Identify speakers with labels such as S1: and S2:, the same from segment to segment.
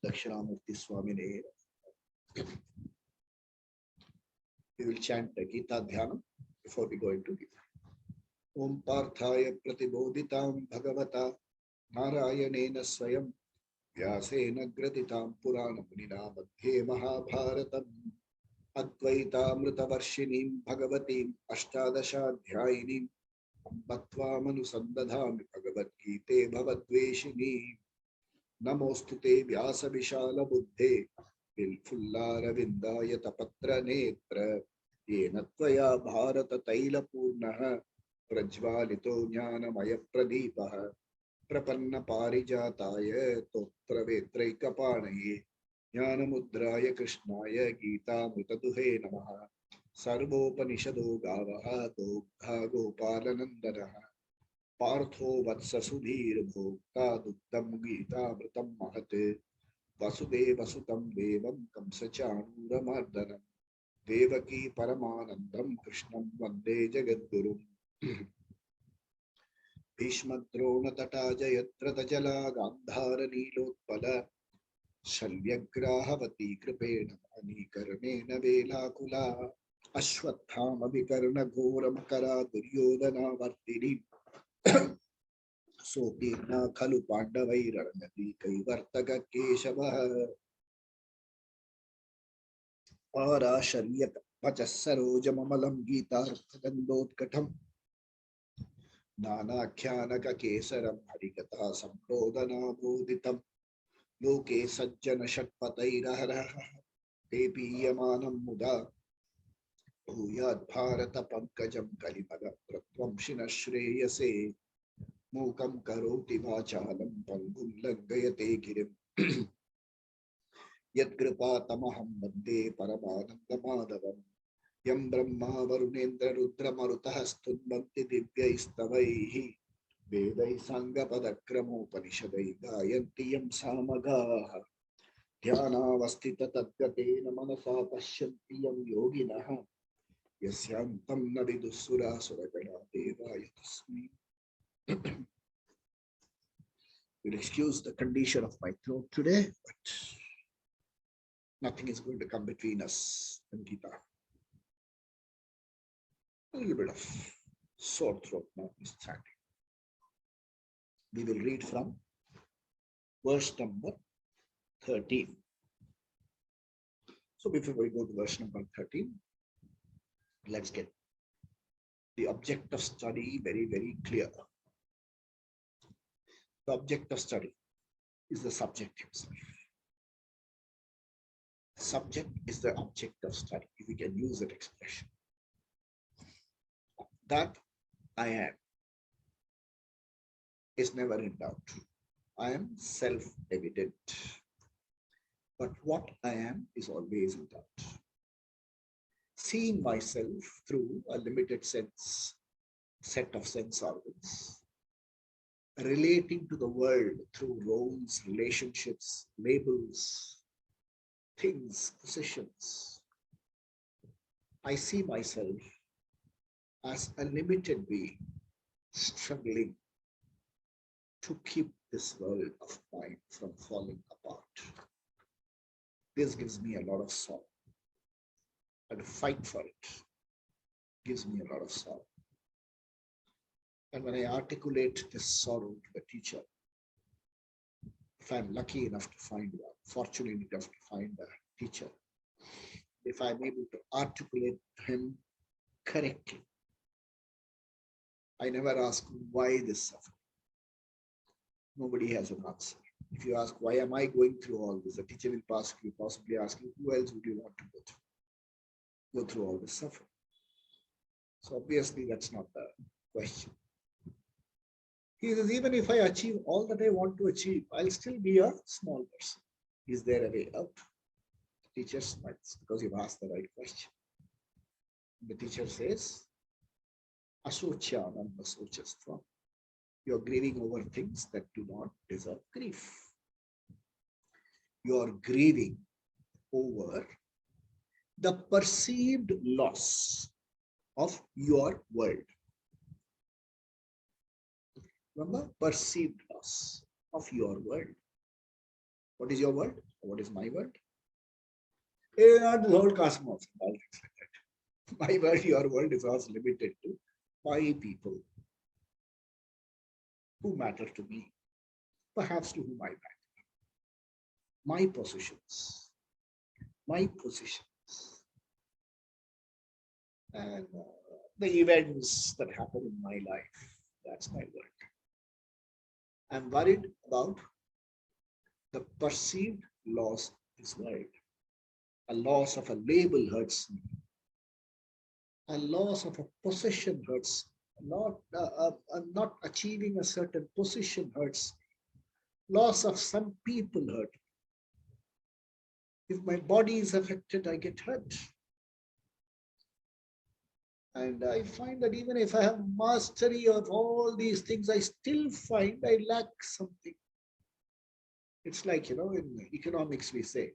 S1: Dakshinamurti Swamine. We will chant the Gita Dhyana before we go into Gita. Om Parthaya Pratibodhitam Bhagavata Narayanena Swayam Vyasena Graditam Purana Munina Madhye Mahabharatam Advaitamritavarshinim Bhagavatim Ashtadashadhyayinim Ambatva Manusandadhami Bhagavad Gite Bhavadveshini Namostute Vyasa Vishala Buddhe Vilfullara Vindayata Patra Netra Yenatvaya Bharata Taila Purnaha Prajvalito Jnanamaya Pradipaha Prapanna Parijataya Totra Vetraikapanaye Jnanamudraya Krishnaya Gita Mutaduhe Namaha Sarvopanishado Gavaha Dogha Gopalanandanaha Partho Vatsa Sudhir Bhokta Duktam Gita Mritam Mahate Vasudeva Sutam Devam Kamsachanura Mardanam Devaki Paramanandam Krishnam Vande Jagadgurum Bhishmadrona Tata Jayatrata Jala Gandhara Nilotpala Shalyagrahavati Kripena Anikarnena Velakula Ashwathama Vikarna Ghora Makara Duryodhana Vartini Sopirna Khalu Pandavai Ranati Kaivartaka Keshavaha Para Sharyat Pachasarojamamalam Gita Gandotkatam Nana Kyanaka Kesaram Harikata Samprodana Bodhitam Loke Sajjana Shatpatairahara Depi Yamanam Muda Bhuyad Bharata Pankajam Kalipada Pratvam Shreyase Mukam Karoti Vachalam Pangum Langayate Girim Yat Kripa Tamaham Bande Paramananda Madhavam Yam Brahma Varunendra Rudra Marutahastun Bhakti Divya Istavaihi Vedai Sangha Padakramo Panishadai Gayanti Yam Samagaha Dhyana Vastita Tadgatena Manasa Pashyanti Yam Yoginaha Yasyantam Navidusura Suragana Devaya Tasmi. You'll excuse the condition of my throat today, but nothing is going to come between us and Gita. A little bit of sore throat notwithstanding. We will read from verse number 13. So before we go to verse number 13, let's get the object of study very, very clear. The object of study is the subject himself. The subject is the object of study, if we can use that expression. That I am is never in doubt. I am self-evident. But what I am is always in doubt. Seeing myself through a limited set of sense organs, relating to the world through roles, relationships, labels, things, positions. I see myself as a limited being struggling to keep this world of mine from falling apart. This gives me a lot of sorrow. And to fight for it gives me a lot of sorrow. And when I articulate this sorrow to the teacher, if I'm lucky enough to find one, fortunate enough to find a teacher, if I'm able to articulate him correctly, I never ask why this suffering. Nobody has an answer. If you ask, why am I going through all this? The teacher will possibly ask you, who else would you want to go through all this suffering? So obviously that's not the question. He says, even if I achieve all that I want to achieve, I'll still be a small person. Is there a way out? The teacher smiles because you've asked the right question. The teacher says, Asochanam Asochastvam. You're grieving over things that do not deserve grief. You're grieving over the perceived loss of your world. Remember, perceived loss of your world. What What is your world? What is my world? Not the whole cosmos, all things like that. My world, your world is also limited to my people who matter to me, perhaps to whom I matter. My positions, and the events that happen in my life. That's my world. I'm worried about the perceived loss of this world. A loss of a label hurts me. A loss of a possession hurts. Not achieving a certain position hurts. Loss of some people hurt. If my body is affected, I get hurt. And I find that even if I have mastery of all these things, I still find I lack something. It's like, in economics we say,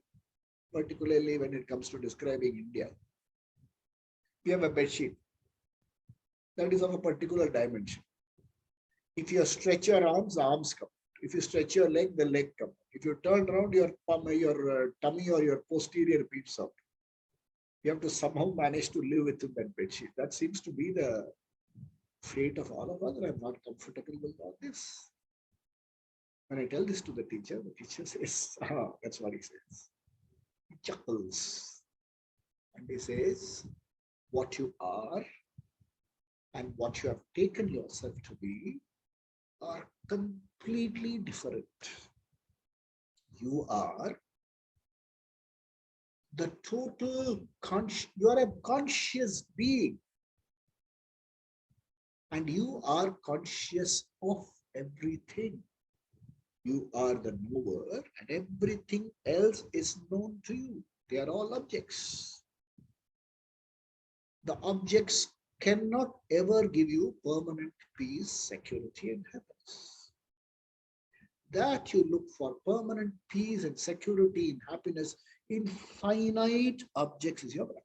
S1: particularly when it comes to describing India, we have a bed sheet that is of a particular dimension. If you stretch your arms, the arms come. If you stretch your leg, the leg comes. If you turn around, your tummy or your posterior peeps out. You have to somehow manage to live within that bed sheet. That seems to be the fate of all of us. I'm not comfortable with all this. When I tell this to the teacher says, that's what he says. He chuckles. And he says, what you are and what you have taken yourself to be are completely different. You are the total you are a conscious being, and you are conscious of everything. You are the knower, and everything else is known to you. They are all objects. The objects cannot ever give you permanent peace, security, and happiness. That you look for permanent peace and security and happiness in finite objects is your problem.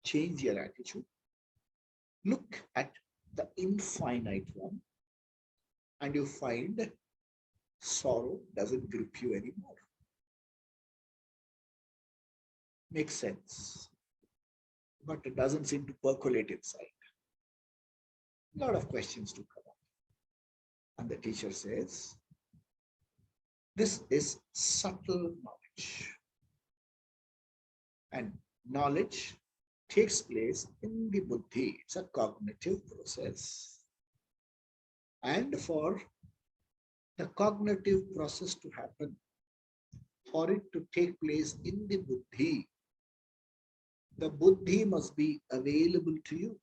S1: Change your attitude. Look at the infinite one, and you find sorrow doesn't grip you anymore. Makes sense, but it doesn't seem to percolate inside. A lot of questions to come up. And the teacher says, this is subtle knowledge. And knowledge takes place in the buddhi. It's a cognitive process. And for the cognitive process to happen, for it to take place in the buddhi must be available to you.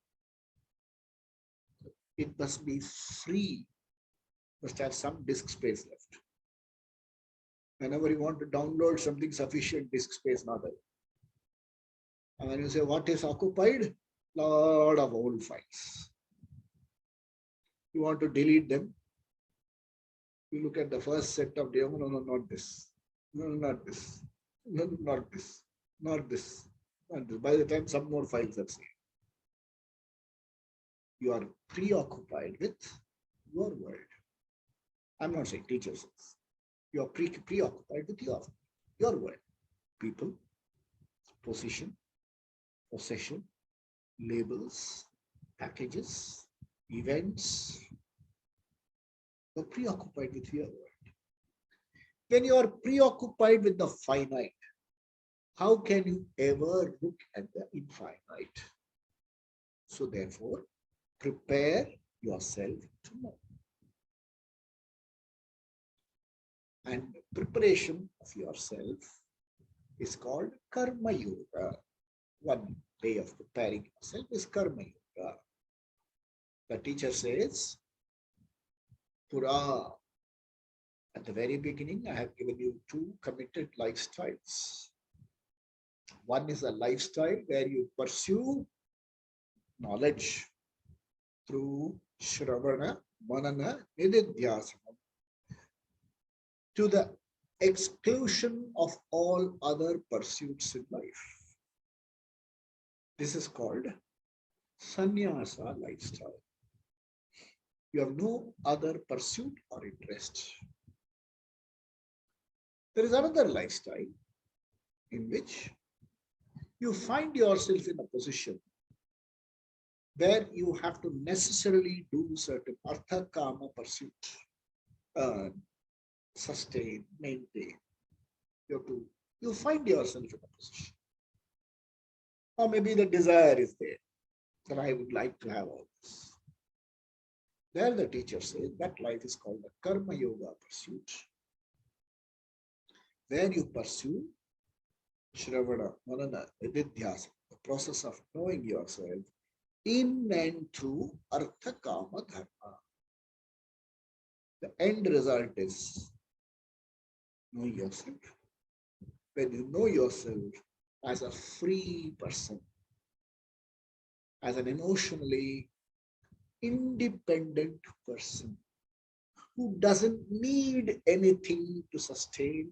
S1: It must be free, must have some disk space left. Whenever you want to download something, sufficient disk space not there. And when you say what is occupied, lot of old files. You want to delete them. You look at the first set of data. No, not this. No, not this. No, not this. Not this. Not this. By the time some more files are saved, you are preoccupied with your world. I'm not saying teacher says. You are preoccupied with your world. People, position, possession, labels, packages, events. You're preoccupied with your world. When you are preoccupied with the finite, how can you ever look at the infinite? So therefore, prepare yourself to know. And preparation of yourself is called karma yoga. One way of preparing yourself is karma yoga. The teacher says, Pura, at the very beginning, I have given you two committed lifestyles. One is a lifestyle where you pursue knowledge through Shravana, Manana, Nididhyasana, to the exclusion of all other pursuits in life. This is called sannyasa lifestyle. You have no other pursuit or interest. There is another lifestyle in which you find yourself in a position where you have to necessarily do certain artha kama pursuit, earn, sustain, maintain. You find yourself in a position. Or maybe the desire is there that I would like to have all this. There the teacher says that life is called the karma yoga pursuit, where you pursue Shravana, Manana, Nididhyasa, the process of knowing yourself in and through Artha Kama Dharma. The end result is knowing yourself. When you know yourself as a free person, as an emotionally independent person who doesn't need anything to sustain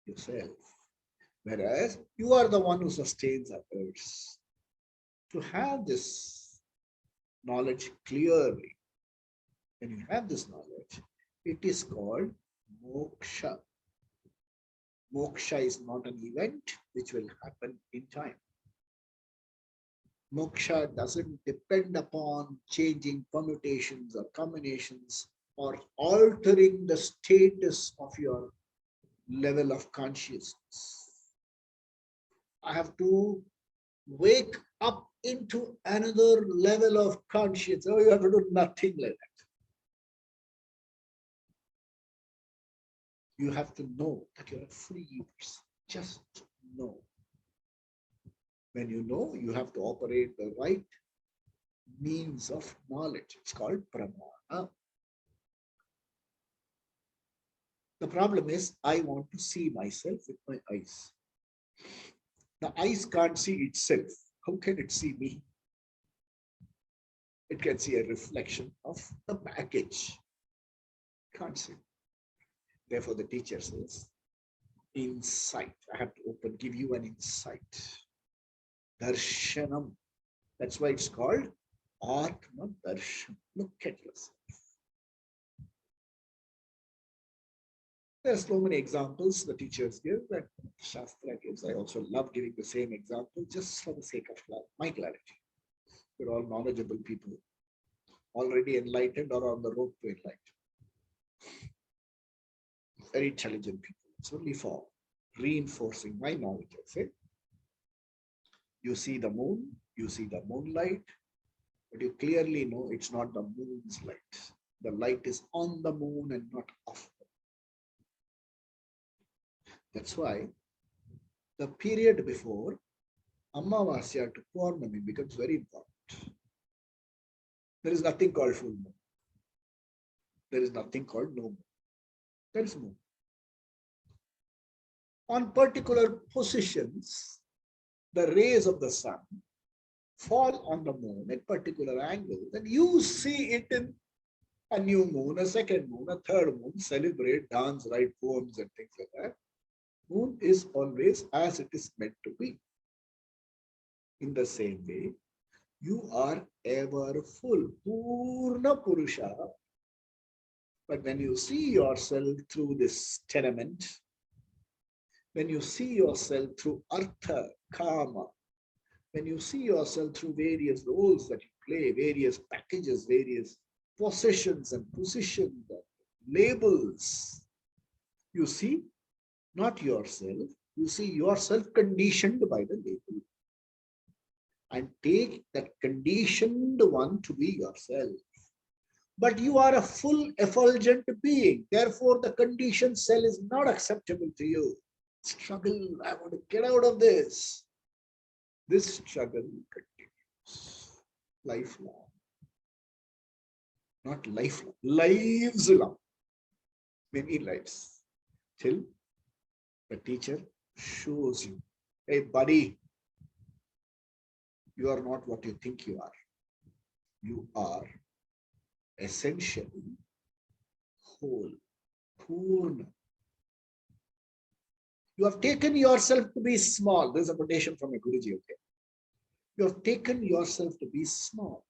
S1: yourself, whereas you are the one who sustains others. To have this knowledge clearly, when you have this knowledge, it is called moksha. Moksha is not an event which will happen in time. Moksha doesn't depend upon changing permutations or combinations or altering the status of your level of consciousness. I have to wake up into another level of consciousness. Oh, you have to do nothing like that. You have to know that you're a free person. Just know. When you know, you have to operate the right means of knowledge. It's called pramana. The problem is, I want to see myself with my eyes. The eyes can't see itself. How can it see me? It can see a reflection of the package. Can't see. Therefore, the teacher says, insight. I have to give you an insight. Darshanam. That's why it's called Atma Darshan. Look at yourself. There are so many examples the teachers give that Shastra gives. I also love giving the same example just for the sake of my clarity. We're all knowledgeable people, already enlightened or on the road to enlightenment. Very intelligent people. It's only for reinforcing my knowledge, I say. You see the moon, you see the moonlight, but you clearly know it's not the moon's light. The light is on the moon and not off. That's why the period before Amavasya to Purnami becomes very important. There is nothing called full moon. There is nothing called no moon. There is moon. On particular positions, the rays of the sun fall on the moon at particular angles, and you see it in a new moon, a second moon, a third moon, celebrate, dance, write poems and things like that. Moon is always as it is meant to be. In the same way, you are ever full, Purna Purusha. But when you see yourself through this tenement, when you see yourself through Artha, Kama, when you see yourself through various roles that you play, various packages, various possessions and positions, and labels, you see not yourself, you see yourself conditioned by the label. And take that conditioned one to be yourself. But you are a full effulgent being. Therefore, the conditioned cell is not acceptable to you. Struggle, I want to get out of this. This struggle continues lifelong. Not lifelong, lives long. Many lives. Till the teacher shows you, hey buddy, you are not what you think you are. You are essentially whole, Purna. You have taken yourself to be small. There's a quotation from a Guruji. Okay? You have taken yourself to be small.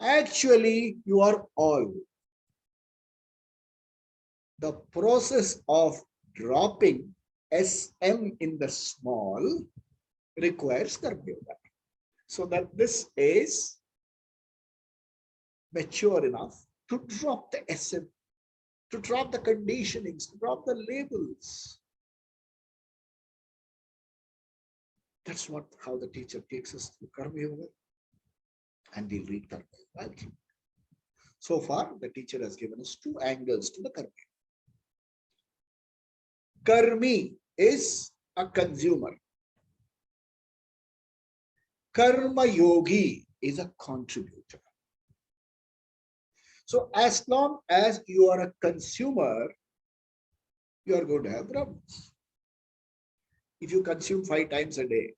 S1: Actually, you are all. the process of dropping SM in the small requires Karma Yoga. So that this is mature enough to drop the SM, to drop the conditionings, to drop the labels. That's how the teacher takes us through Karma Yoga. And we'll read Karma Yoga. So far, the teacher has given us two angles to the Karma Yoga. Karmi is a consumer. Karma Yogi is a contributor. So as long as you are a consumer, you are going to have problems. If you consume 5 times a day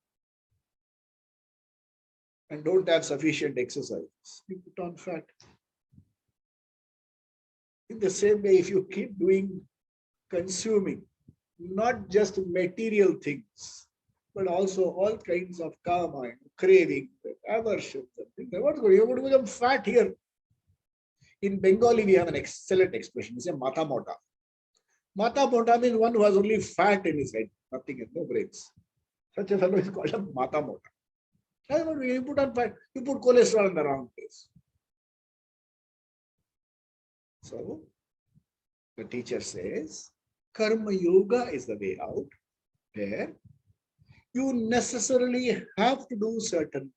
S1: and don't have sufficient exercise, you put on fat. In the same way, if you keep consuming, not just material things, but also all kinds of karma, craving, aversion, what's going on? You're going to become fat here. In Bengali, we have an excellent expression. We say mata mota. Mata mota means one who has only fat in his head, nothing else, no brains. Such a fellow is called a mata mota. You put on fat, you put cholesterol in the wrong place. So, the teacher says, Karma Yoga is the way out, where you necessarily have to do certain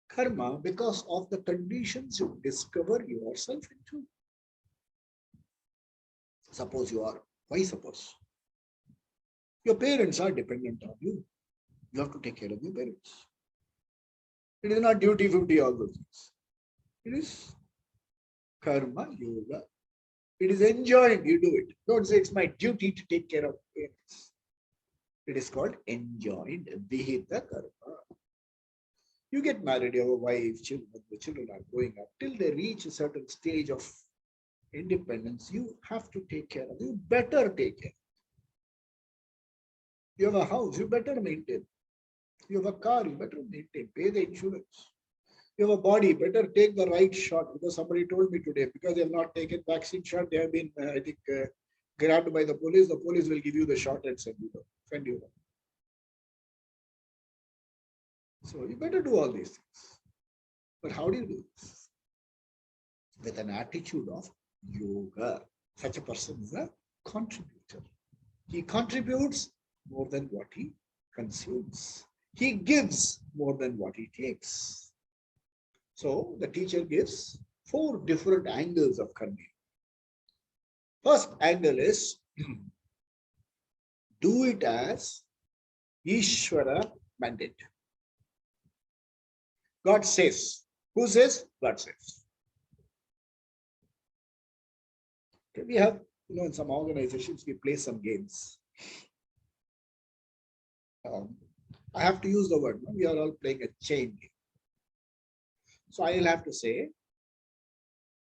S1: karma because of the conditions you discover yourself into. Suppose why suppose? Your parents are dependent on you. You have to take care of your parents. It is not duty 50, all those things. It is Karma Yoga. It is enjoying, you do it. Don't say it's my duty to take care of parents. It is called enjoined Vihita Karma. You get married, you have a wife, children, the children are growing up. Till they reach a certain stage of independence, you have to take care of them. You better take care. You have a house, you better maintain. You have a car, you better maintain. Pay the insurance. You have a body, better take the right shot. Because somebody told me today, because they have not taken vaccine shot, they have been, grabbed by the police. The police will give you the shot and send you home. So you better do all these things. But how do you do this? With an attitude of yoga. Such a person is a contributor. He contributes more than what he consumes. He gives more than what he takes. So the teacher gives 4 different angles of karma. First angle is do it as Ishvara mandate. God says. Who says? God says. Okay, we have, in some organizations, we play some games. I have to use the word. We are all playing a chain game. So I will have to say,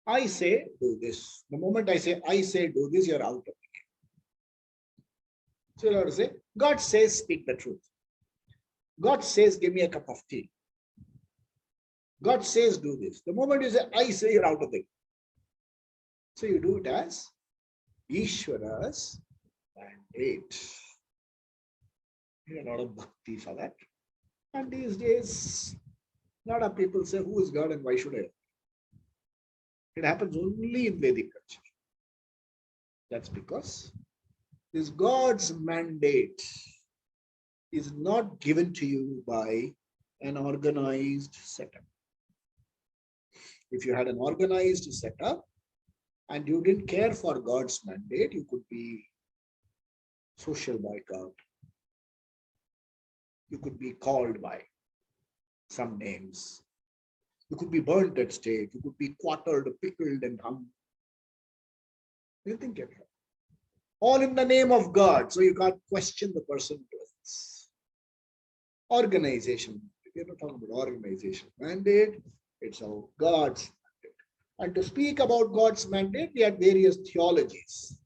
S1: I say do this. The moment I say do this, you're out of the game. So you'll have to say, God says speak the truth. God says give me a cup of tea. God says do this. The moment you say, I say, you're out of the game. So you do it as Ishvara's mandate. You need a lot of bhakti for that. And these days, a lot of people say, who is God and why should I? It happens only in Vedic culture. That's because this God's mandate is not given to you by an organized setup. If you had an organized setup and you didn't care for God's mandate, you could be social boycott. You could be called by some names. You could be burnt at stake. You could be quartered, pickled, and hung. Anything can happen. All in the name of God. So you can't question the person presence. Organization. We're not talking about organization. Mandate. It's about God's mandate. And to speak about God's mandate, we had various theologies.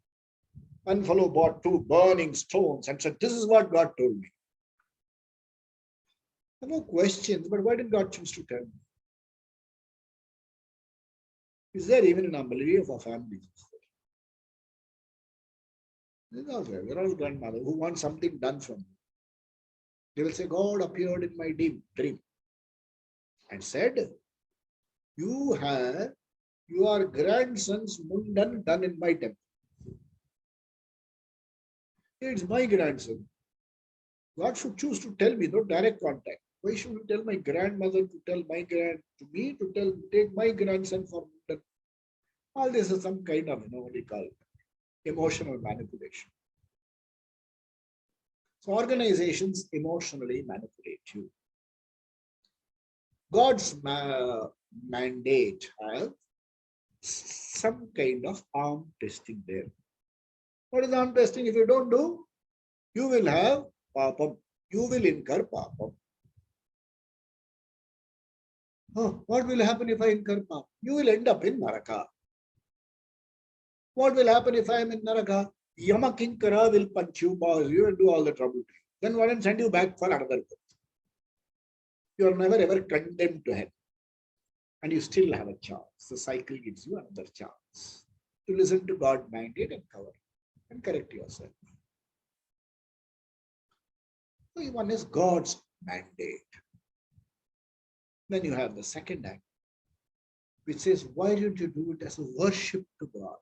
S1: One fellow bought 2 burning stones and said, this is what God told me. I have no questions, but why did God choose to tell me? Is there even an unbelief of our families? We're all grandmother who want something done from you. They will say, God appeared in my dream and said, you have your grandson's mundan done in my temple. It's my grandson. God should choose to tell me, no direct contact. Why should you tell my grandmother to tell my to me to take my grandson for mundan? All this is some kind of, what do you call it? Emotional manipulation. So organizations emotionally manipulate you. God's mandate has some kind of arm testing there. What is arm testing? If you don't do, you will have papam. You will incur papam. Oh, what will happen if I incur papam? You will end up in Naraka. What will happen if I am in Naraka? Yamakinkara will punch you, boss. You will do all the trouble. Then what will send you back for another birth? You are never ever condemned to heaven. And you still have a chance. The cycle gives you another chance to listen to God's mandate and cover and correct yourself. So one is God's mandate. Then you have the second act, which says, why don't you do it as a worship to God?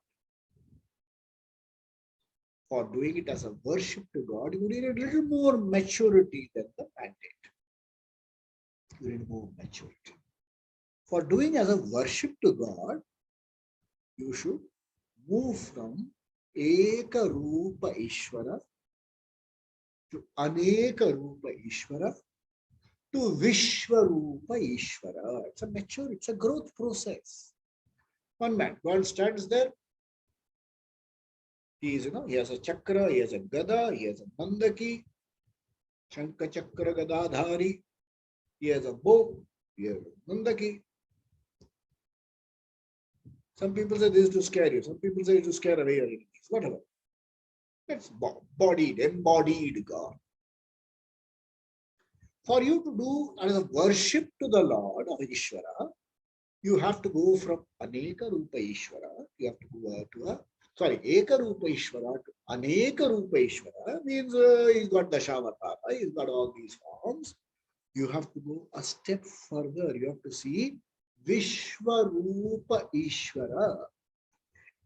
S1: For doing it as a worship to God, you need a little more maturity than the mandate. You need more maturity. For doing as a worship to God, you should move from Eka Rupa Ishvara to Aneka Rupa Ishvara to Vishwarupa Ishvara. It's a mature, it's a growth process. One man, God stands there. He is, he has a chakra, he has a gada, he has a mandaki, Shanka Chakra Gadadhari, he has a bow, he has a mandaki. Some people say this is to scare you, some people say it to scare away your enemies, whatever. That's embodied God. For you to do as a worship to the Lord of Ishvara, you have to go from Aneka Rupa Ishvara, you have to go to Eka Rupa Ishvara to Aneka Rupa Ishvara, means he's got Dashavatara, he's got all these forms. You have to go a step further, you have to see Vishwarupa Ishvara.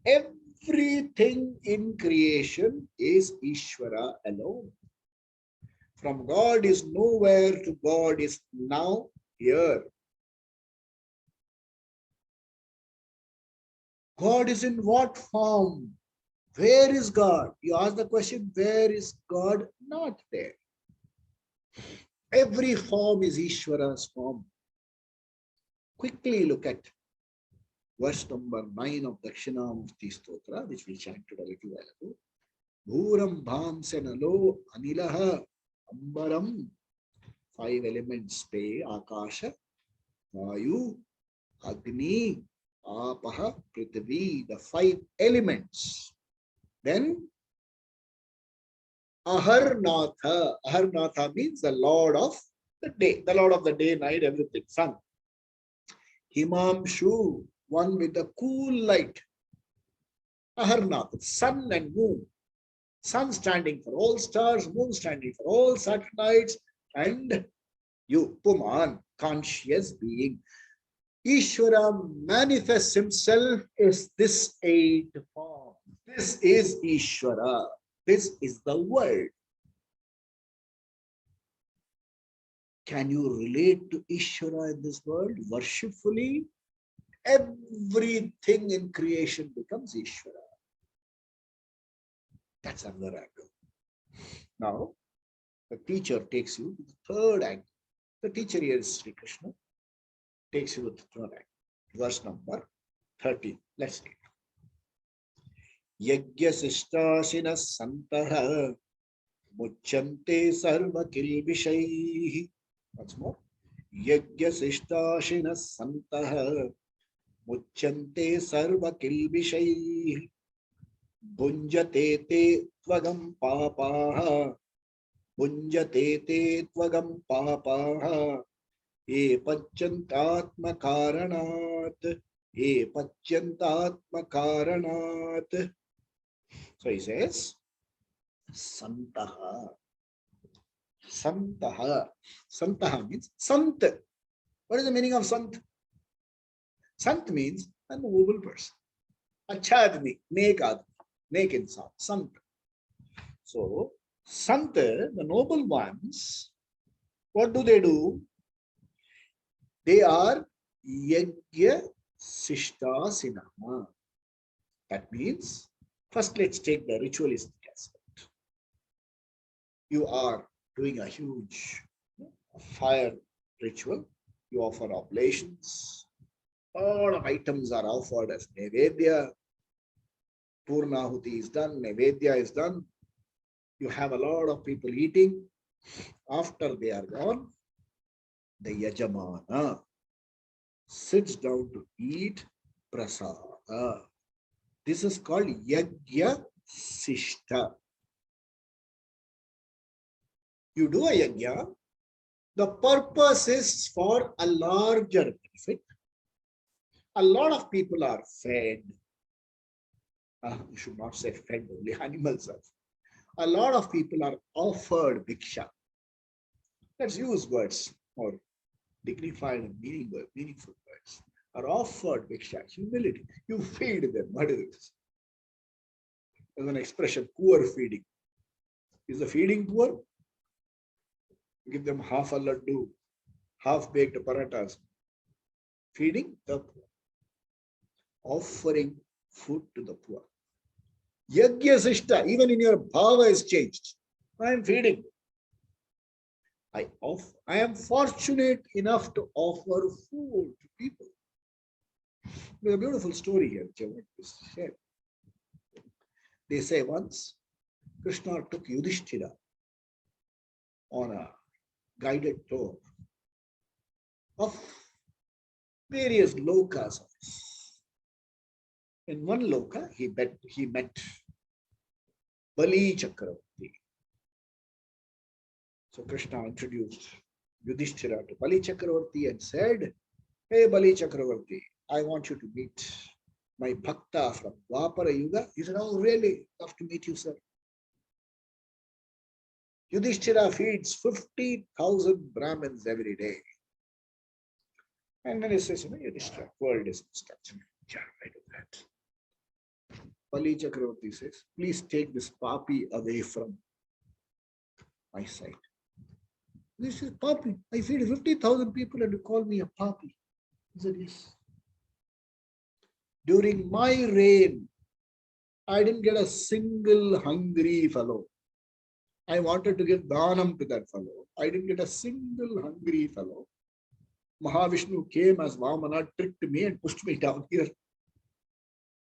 S1: Everything in creation is Ishvara alone. From God is nowhere to God is now here. God is in what form? Where is God? You ask the question, where is God? Not there. Every form is Ishvara's form. Quickly look at verse number 9 of Dakshinamurti Stotra, which we chanted a little while ago. Bhuram Bhansenalo Anilaha Ambaram. 5 elements pay Akasha, Vayu, Agni, Apaha, Prithvi, the 5 elements. Then Aharnatha. Aharnatha means the Lord of the day, night, everything, sun. Himamshu, one with the cool light. Aharnatha, sun and moon. Sun standing for all stars, moon standing for all satellites, and you, Puman, conscious being. Ishvara manifests himself as this 8 form. This is Ishvara. This is the world. Can you relate to Ishvara in this world worshipfully? Everything in creation becomes Ishvara. That's another angle. Now, the teacher takes you to the 3rd angle. The teacher here is Sri Krishna. Takes you to the 3rd angle. Verse number 13. Let's read. Yajya Sishtashina Santaha Muchante Sarva Kilvishaihi. Once more. Yajya Sishtashina Santaha Muchante Sarva Kilvishaihi. Bunjate te tvagam papaha. Bunjate te tvagam papaha. E pacyantatma karanat. So he says, Santaha. Santaha. Santaha means Sant. What is the meaning of Sant? Sant means a noble person. Acha admi, nek admi, nek insan, Sant. So, Sant, the noble ones, what do? They are yajna sishtasinaha. That means, first let's take the ritualistic aspect. You are doing a huge fire ritual. You offer oblations. All items are offered as Nevedya. Purnahuti is done, Nevedya is done. You have a lot of people eating. After they are gone, the Yajamana sits down to eat prasada. This is called Yajna Sishta. You do a yajna, the purpose is for a larger benefit. A lot of people are fed. You should not say fed, only animals are. A lot of people are offered bhiksha. Let's use words more dignified and meaningful words. Are offered bhiksha, humility. You feed them. What is this? There's an expression, poor feeding. Is the feeding poor? Give them half a laddu, half-baked paratas. Feeding the poor. Offering food to the poor. Yajna sishta, even in your bhava is changed. I am feeding. I am fortunate enough to offer food to people. There's a beautiful story here, which I want to share. They say once Krishna took Yudhishthira on a guided tour of various lokas. In one loka, he met Bali Chakravarti. So Krishna introduced Yudhishthira to Bali Chakravarti and said, "Hey Bali Chakravarti, I want you to meet my bhakta from Dwapara Yuga." He said, "Oh, really? Love to meet you, sir." Yudhishthira feeds 50,000 Brahmins every day. And then he says, Yudhishthira, world is destruction. Yeah, I do that. Bali Chakravarti says, "Please take this papi away from my sight." This is papi. I feed 50,000 people and you call me a papi. He said, "Yes. During my reign, I didn't get a single hungry fellow. I wanted to give dhanam to that fellow. I didn't get a single hungry fellow. Mahavishnu came as Vamana, tricked me and pushed me down here.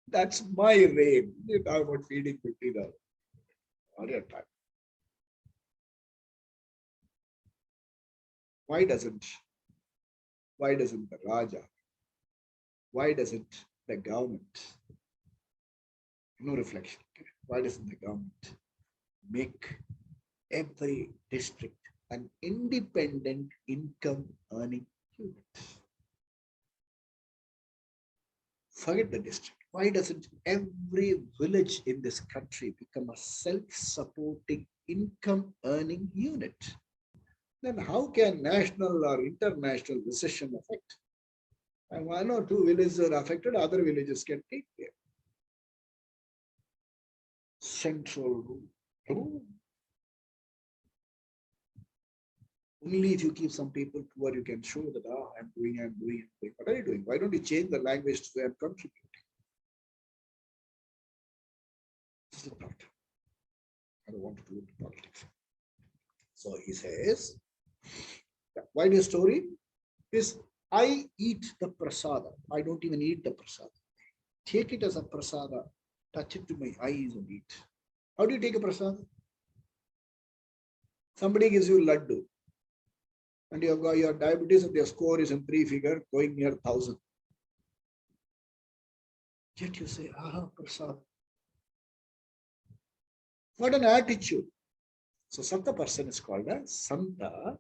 S1: That's my reign. You talk about feeding 50,000. All your time. Why doesn't the Raja, why doesn't the government, no reflection, why doesn't the government make every district an independent income earning unit? Forget the district. Why doesn't every village in this country become a self-supporting income earning unit? Then how can national or international recession affect? And 1 or 2 villages are affected, other villages can take care. Central rule. Only if you keep some people poor, you can show that, I'm doing. What are you doing? Why don't you change the language to say I'm contributing? This is not. I don't want to go into politics. So he says, why this story is, I eat the prasada. I don't even eat the prasada. Take it as a prasada, touch it to my eyes and eat. How do you take a prasada? Somebody gives you laddu, and you have got your diabetes and your score is in 3 figure, going near 1,000. Yet you say, prasada. What an attitude. So such a person is called a Santa,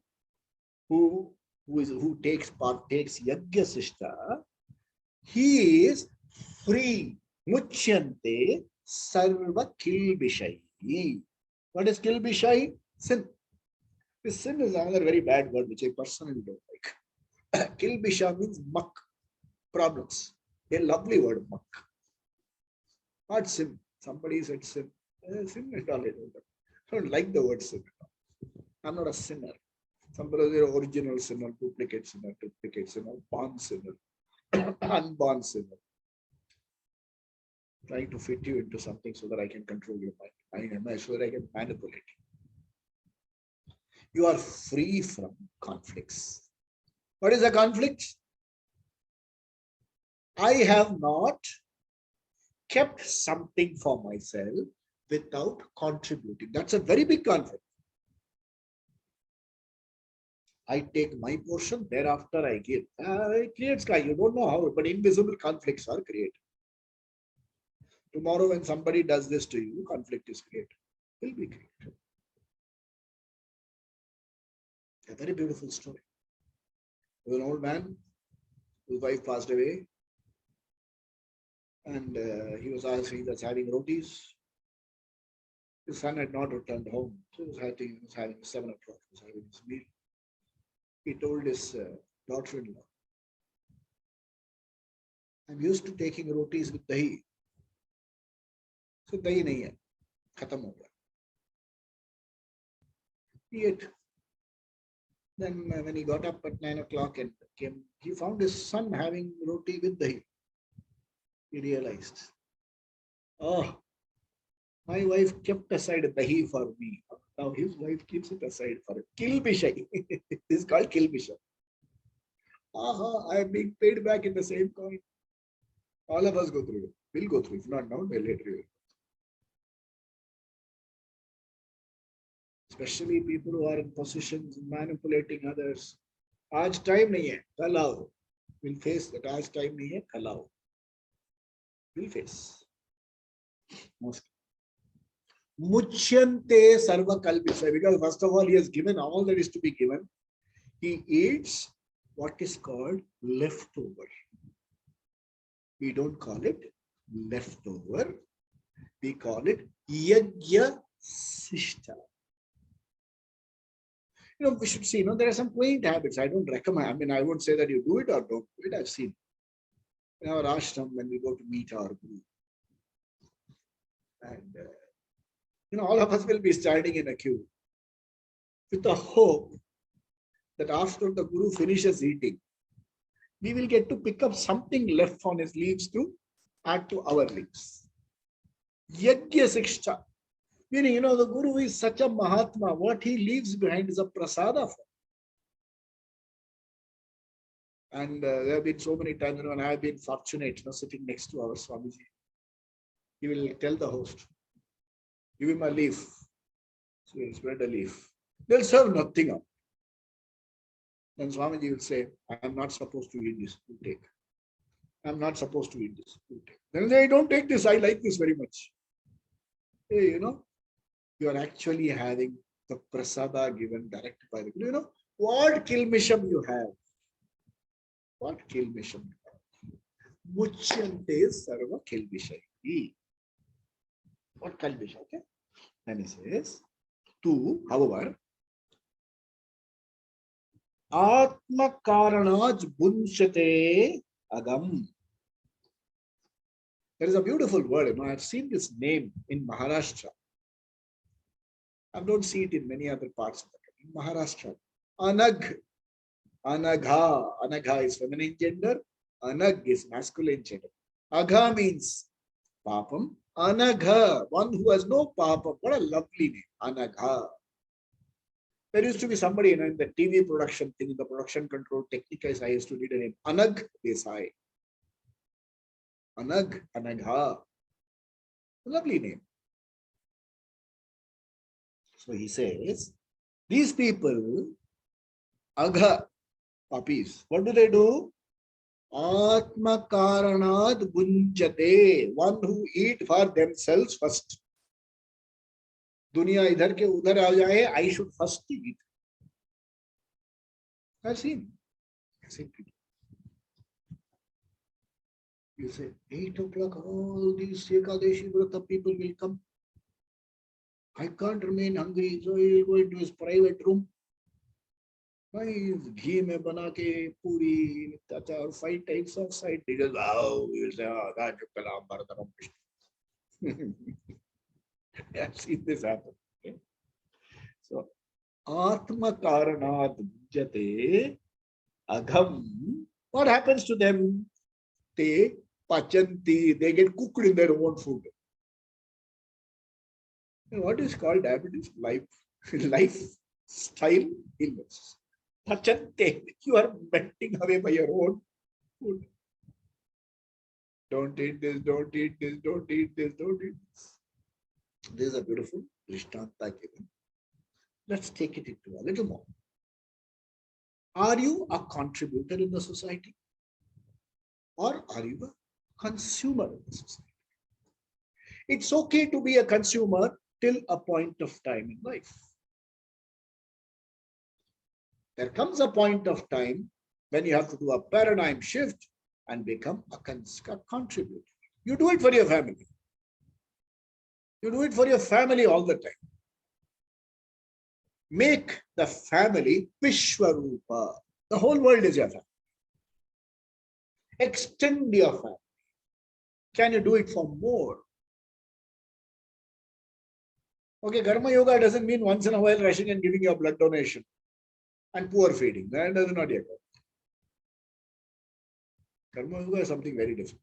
S1: who takes yajna sishta. He is free. Muchyante sarva kilbishayi. What is kilbishai? Sin. This sin is another very bad word which I personally don't like. Kilbisha means muck, problems. A lovely word, muck. Not sin. Somebody said sin. Sin at all. I don't like the word sin. I'm not a sinner. Somebody is original sinner, duplicate sinner, born sinner, unborn sinner. Trying to fit you into something so that I can control your mind. So that I can manipulate you. You are free from conflicts. What is a conflict? I have not kept something for myself without contributing. That's a very big conflict. I take my portion, thereafter I give. It creates, you don't know how, but invisible conflicts are created. Tomorrow when somebody does this to you, conflict is created. Will be created. A very beautiful story. There was an old man whose wife passed away, and he was having rotis. His son had not returned home, so he was having 7 o'clock. He was having his meal. He told his daughter-in-law, I'm used to taking rotis with dahi. So dahi nahi hai, khatam ho gaya. He ate. Then when he got up at 9 o'clock and came, he found his son having roti with dahi. He realized, oh, my wife kept aside dahi for me. Now his wife keeps it aside for him. Kilbishai. This is called kilbishai. Aha, I am being paid back in the same coin. All of us go through it. We'll go through it. If not now, then later. Especially people who are in positions manipulating others. Aaj time nahi hai, kal aao. We'll face that. Aaj time nahi hai, kal aao. We'll face. Most. Muchyante sarva kalbisha. Because first of all, he has given all that is to be given. He eats what is called leftover. We don't call it leftover. We call it yajya sishta. We should see, there are some quaint habits. I don't recommend. I won't say that you do it or don't do it. I've seen. In our ashram, when we go to meet our guru, and all of us will be standing in a queue with the hope that after the guru finishes eating, we will get to pick up something left on his leaves to add to our leaves. Yajna Siksha. Meaning, the guru is such a Mahatma. What he leaves behind is a prasada. And there have been so many times when I have been fortunate, sitting next to our Swamiji. He will tell the host, give him a leaf. So he'll spread a leaf. They'll serve nothing up. Then Swamiji will say, I am not supposed to eat this. You take. I'm not supposed to eat this. You take. Then they don't take this. I like this very much. Hey, you are actually having the prasada given directly by the Guru. What kilmisham you have? What kilmisham you have? Muchyante sarva kilmishai. What kilmisham? Okay. Then he says, tu, however, Atma Karanaj Bunshate Agam. There is a beautiful word. I've seen this name in Maharashtra. I don't see it in many other parts of the country. In Maharashtra, Anag, Anagha. Anagha is feminine gender. Anag is masculine gender. Agha means papam. Anagha, one who has no papam. What a lovely name. Anagha. There used to be somebody in the TV production thing, in the production control technique, I used to read a name. Anag Desai. Anag, Anagha. Lovely name. So he says, these people, Agha, puppies, what do? Atma Karanad Bunchate, one who eat for themselves first. Dunya idhar ke udhar aa jaye, I should first eat. I've seen people. You say, 8 o'clock, all these Ekadeshi Vrata people will come. I can't remain hungry, so he will go into his private room. Ghee mein bana ke puri, or 5 types of side dishes. Wow, he will say, "Oh, Raju Kalam Bharataram Vishnu." I've seen this happen. Okay? So, Atma Karanat Jate Agham. What happens to them? They pachanti, they get cooked in their own food. And what is called diabetes? Lifestyle illness. Pachante, you are melting away by your own food. Don't eat this, don't eat this, don't eat this, don't eat this. This is a beautiful Drishtanta given. Let's take it into a little more. Are you a contributor in the society? Or are you a consumer in the society? It's okay to be a consumer till a point of time in life. There comes a point of time when you have to do a paradigm shift and become a contributor. You do it for your family. You do it for your family all the time. Make the family Vishwarupa. The whole world is your family. Extend your family. Can you do it for more? Okay, Karma Yoga doesn't mean once in a while rushing and giving your blood donation and poor feeding. That does not yet. Karma Yoga is something very different.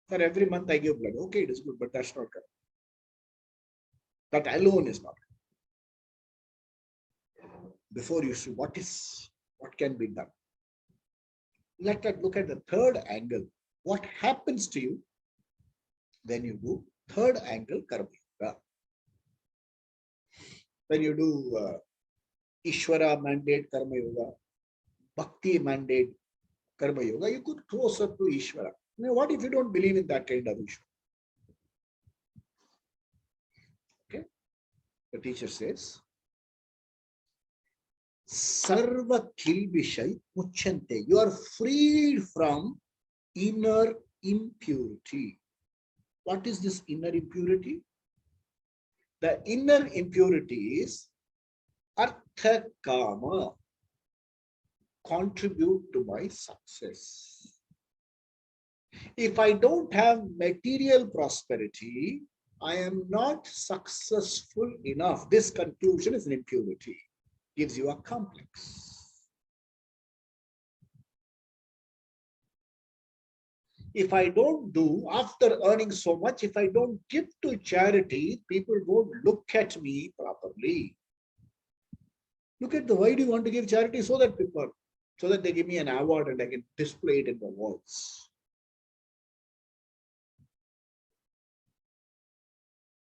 S1: For every month I give blood. Okay, it is good, but that's not correct. That alone is not correct. Before you see what can be done. Let us look at the third angle. What happens to you when you do third angle Karma Yoga? When you do Ishvara mandate Karma Yoga, Bhakti mandate Karma Yoga, you could closer to Ishvara. Now, what if you don't believe in that kind of Ishvara? Okay. The teacher says, Sarva Kilbishai Muchante. You are freed from inner impurity. What is this inner impurity? The inner impurity is Artha Kama. Contribute to my success. If I don't have material prosperity, I am not successful enough. This conclusion is an impurity. Gives you a complex. If I don't do, after earning so much, if I don't give to charity, people won't look at me properly. Look at why do you want to give charity? So that they give me an award and I can display it in the walls.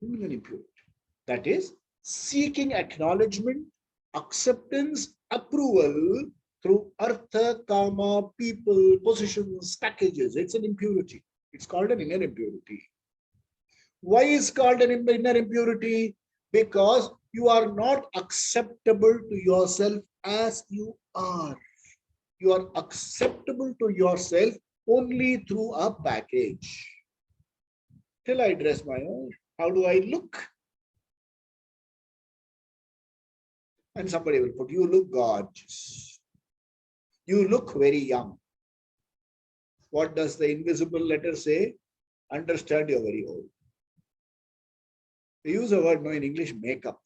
S1: Impurity. That is seeking acknowledgement, acceptance, approval through artha, kama, people, positions, packages. It's an impurity. It's called an inner impurity. Why is it called an inner impurity? Because you are not acceptable to yourself as you are. You are acceptable to yourself only through a package. Till I dress my own, how do I look? And somebody will put, you look gorgeous. You look very young. What does the invisible letter say? Understand you're very old. They use a word in English, makeup.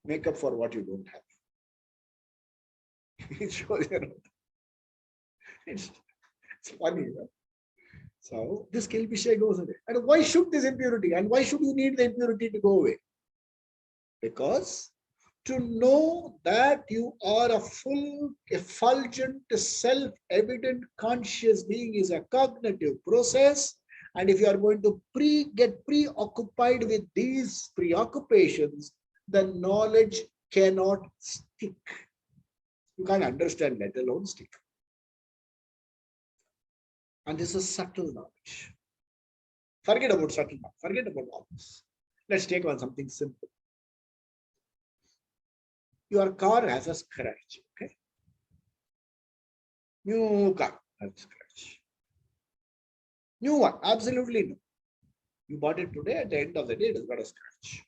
S1: Makeup for what you don't have. It shows it's funny. Right? So this kilbishai goes away. And why should this impurity? And why should you need the impurity to go away? Because to know that you are a full, effulgent, self-evident, conscious being is a cognitive process. And if you are going to get preoccupied with these preoccupations, the knowledge cannot stick. You can't understand, let alone stick. And this is subtle knowledge. Forget about subtle knowledge. Forget about all this. Let's take on something simple. Your car has a scratch, okay? New car has a scratch. New one, absolutely new. You bought it today, at the end of the day, it has got a scratch.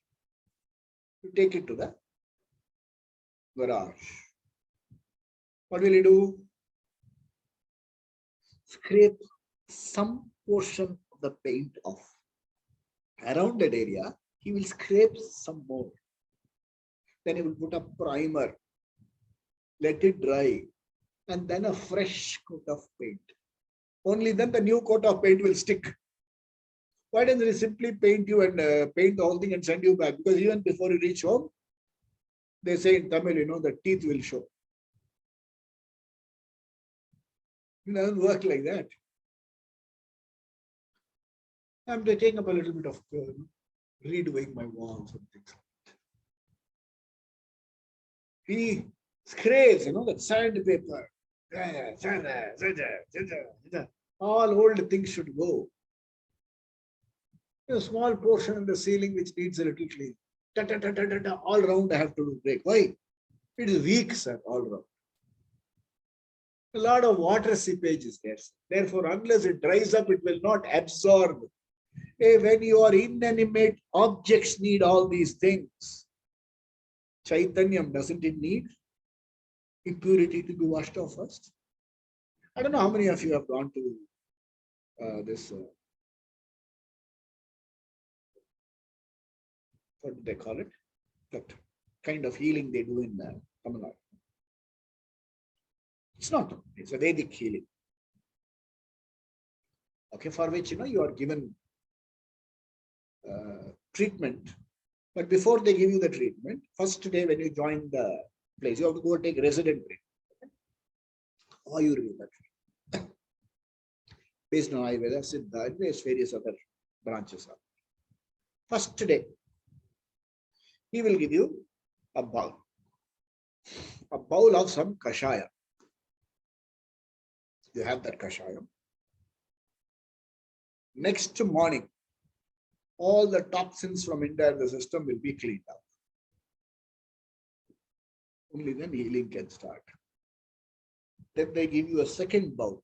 S1: You take it to the garage. What will you do? Scrape some portion of the paint off. Around that area, he will scrape some more. Then he will put a primer, let it dry, and then a fresh coat of paint. Only then the new coat of paint will stick. Why doesn't he simply paint you and paint the whole thing and send you back? Because even before you reach home, they say in Tamil, the teeth will show. It doesn't work like that. I'm taking up a little bit of redoing my walls and things like that. He scrapes, that sandpaper. All old things should go. A small portion in the ceiling which needs a little clean. All round I have to break. Why? It is weak, sir, all round. A lot of water seepage is there. Therefore, unless it dries up, it will not absorb. When you are inanimate, objects need all these things. Chaitanyam, doesn't it need impurity to be washed off first? I don't know how many of you have gone to this, what do they call it? That kind of healing they do in Tamil Nadu. It's not, it's a Vedic healing. Okay, for which, you are given treatment. But before they give you the treatment, first day when you join the place, you have to go take resident treatment. Or you read that. Based on Ayurveda, Siddha, and various other branches. First day, he will give you a bowl of some kashaya. You have that kashaya. Next morning, all the toxins from inside the system will be cleaned out. Only then healing can start. Then they give you a second bowl.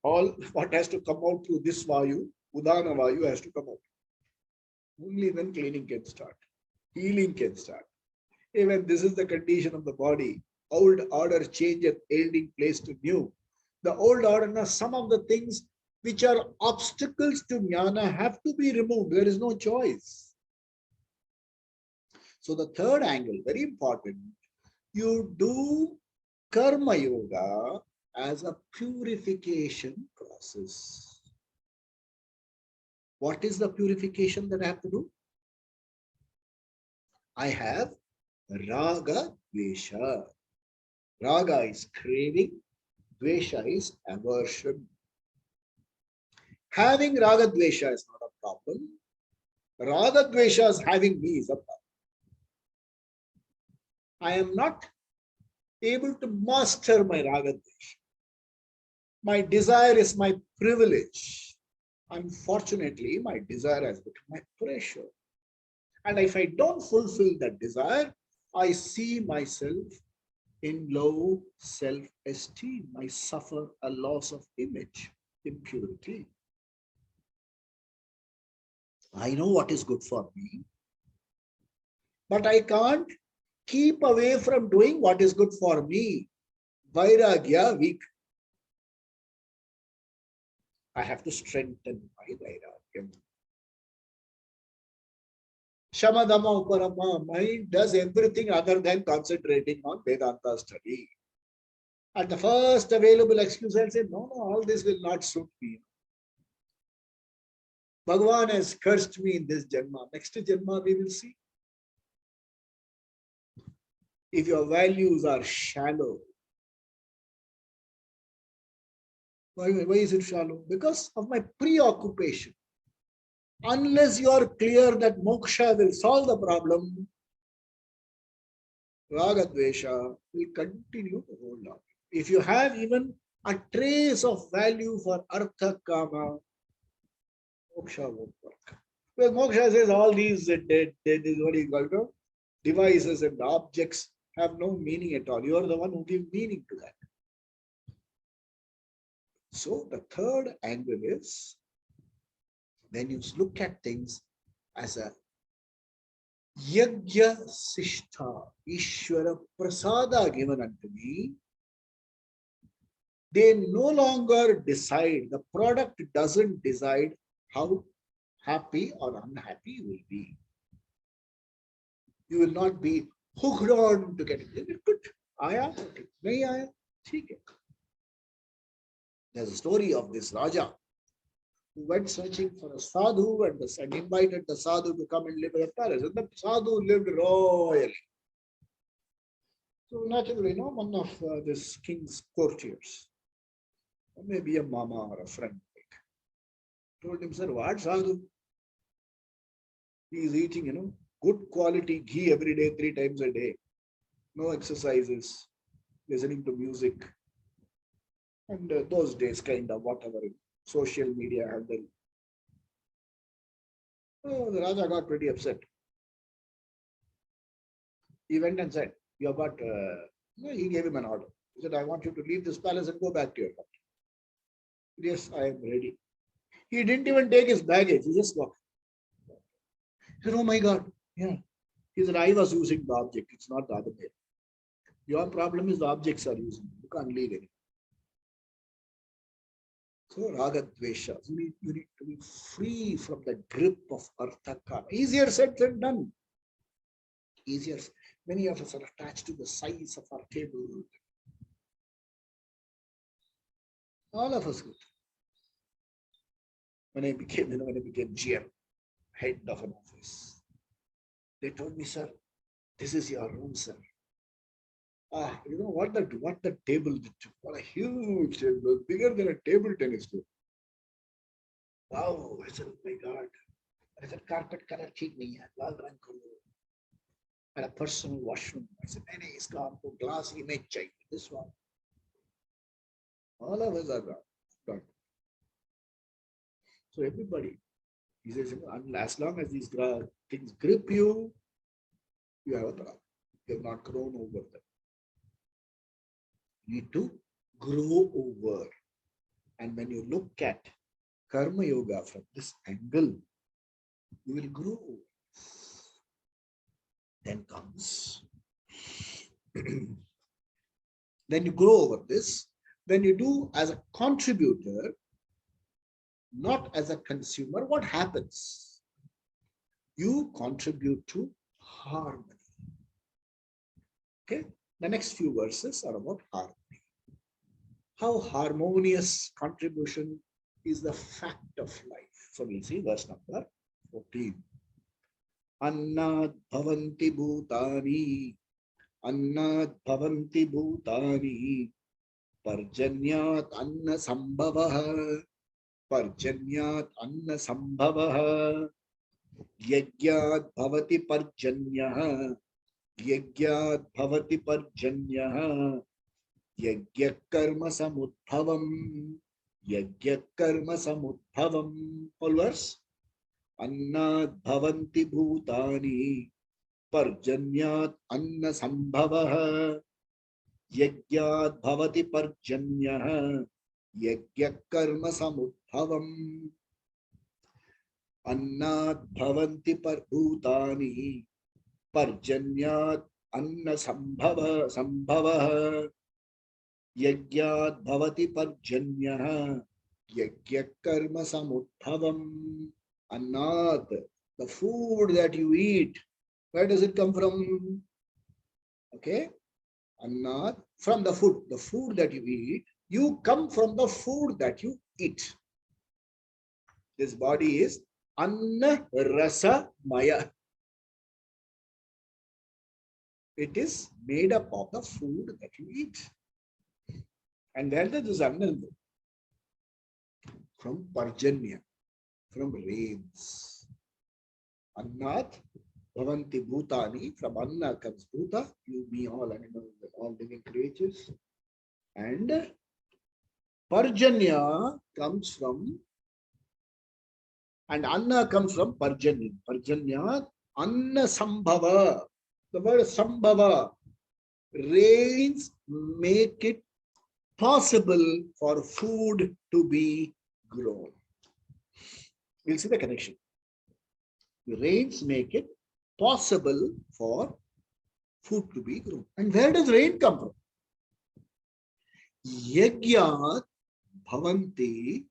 S1: All what has to come out through this vayu, udana vayu, has to come out. Only then cleaning can start. Healing can start. Even this is the condition of the body. Old order changeth, ailing place to new. The old order, now some of the things which are obstacles to jnana have to be removed. There is no choice. So the third angle, very important, you do karma yoga as a purification process. What is the purification that I have to do? I have raga, dvesha. Raga is craving, dvesha is aversion. Having raga, dvesha is not a problem. Raga, dvesha is having me is a problem. I am not able to master my raga, dvesha. My desire is my privilege. Unfortunately, my desire has become my pressure. And if I don't fulfill that desire, I see myself in low self-esteem. I suffer a loss of image, impurity. I know what is good for me, but I can't keep away from doing what is good for me. Vairagya, weak. I have to strengthen my vairagya. Shamadama Uparama, mind does everything other than concentrating on Vedanta study. At the first available excuse, I'll say, no, all this will not suit me. Bhagwan has cursed me in this Janma. Next Janma, we will see. If your values are shallow, why is it shallow? Because of my preoccupation. Unless you are clear that moksha will solve the problem, raga dvesha will continue to hold on. If you have even a trace of value for artha kama, moksha won't work. Because moksha says all these devices and objects have no meaning at all. You are the one who gives meaning to that. So the third angle is When you look at things as a yajna sishtha, Ishvara prasada given unto me, they no longer decide, the product doesn't decide how happy or unhappy you will be. You will not be hooked on to get it. Good. Aaya, nahi aaya, theek hai. There's a story of this Raja who went searching for a sadhu and invited the sadhu to come and live in the palace. And the sadhu lived royally. So naturally, one of this king's courtiers, or maybe a mama or a friend, told him, sir, what sadhu? He is eating, good quality ghee every day, 3 times a day. No exercises, listening to music. And those days, kind of whatever social media handle. Oh, the Raja got pretty upset. He went and said, you have got, he gave him an order. He said, I want you to leave this palace and go back to your country. Yes, I am ready. He didn't even take his baggage. He just walked. He said, oh my God. Yeah. He said, I was using the object. It's not the other way. Your problem is the objects are using. You can't leave it. So raga dvesha. You need to be free from the grip of artha kama. Easier said than done. Easier. Many of us are attached to the size of our table. All of us would. When I became GM, head of an office, they told me, sir, this is your room, sir. What the table did to? What a huge table, bigger than a table tennis court. Wow, I said, oh my God. I said, carpet color ठीक नहीं है, लाल रंग करो. And a personal washroom. I said, नहीं इसका आपको glass image चाहिए. This one. All of us are done. So everybody, he says, as long as these things grip you, you have a problem. You have not grown over them. You need to grow over. And when you look at Karma Yoga from this angle, you will grow. Then comes. Then you grow over this. When you do as a contributor, not as a consumer, what happens? You contribute to harmony. Okay? The next few verses are about harmony. How harmonious contribution is the fact of life. So we'll see verse number 14. Annad bhavanti bhutani, annad bhavanti bhutani, parjanyat anna sambhavaha, parjanyat anna sambhavaha, yajnat bhavati parjanyaha, yajnat bhavati parjanyaha, yajna karma samudbhavam, yajna karma samudbhavam. All verse. Annad bhavanti bhutani, parjanyat anna sambhavaha, yajnat bhavati parjanyaha, yajna karma samudbhavam. Annat bhavanti bhutani, parjanyat anna sambhavaha, yajnat bhavati parjanyaha, yajna karma samudbhavam. Annat, the food that you eat, where does it come from? Okay, annat, from the food that you eat, you come from the food that you eat. This body is anna rasa maya. It is made up of the food that you eat. And where does this anna go? From parjanya, from rains. Annat bhavanti bhutani, from anna comes bhuta, you, me, all animals, all living creatures. And parjanya comes from, and anna comes from parjanya. Parjanya, anna sambhava. The word sambhava, rains make it possible for food to be grown. We'll see the connection. The rains make it possible for food to be grown. And where does rain come from? Yagyat bhavanti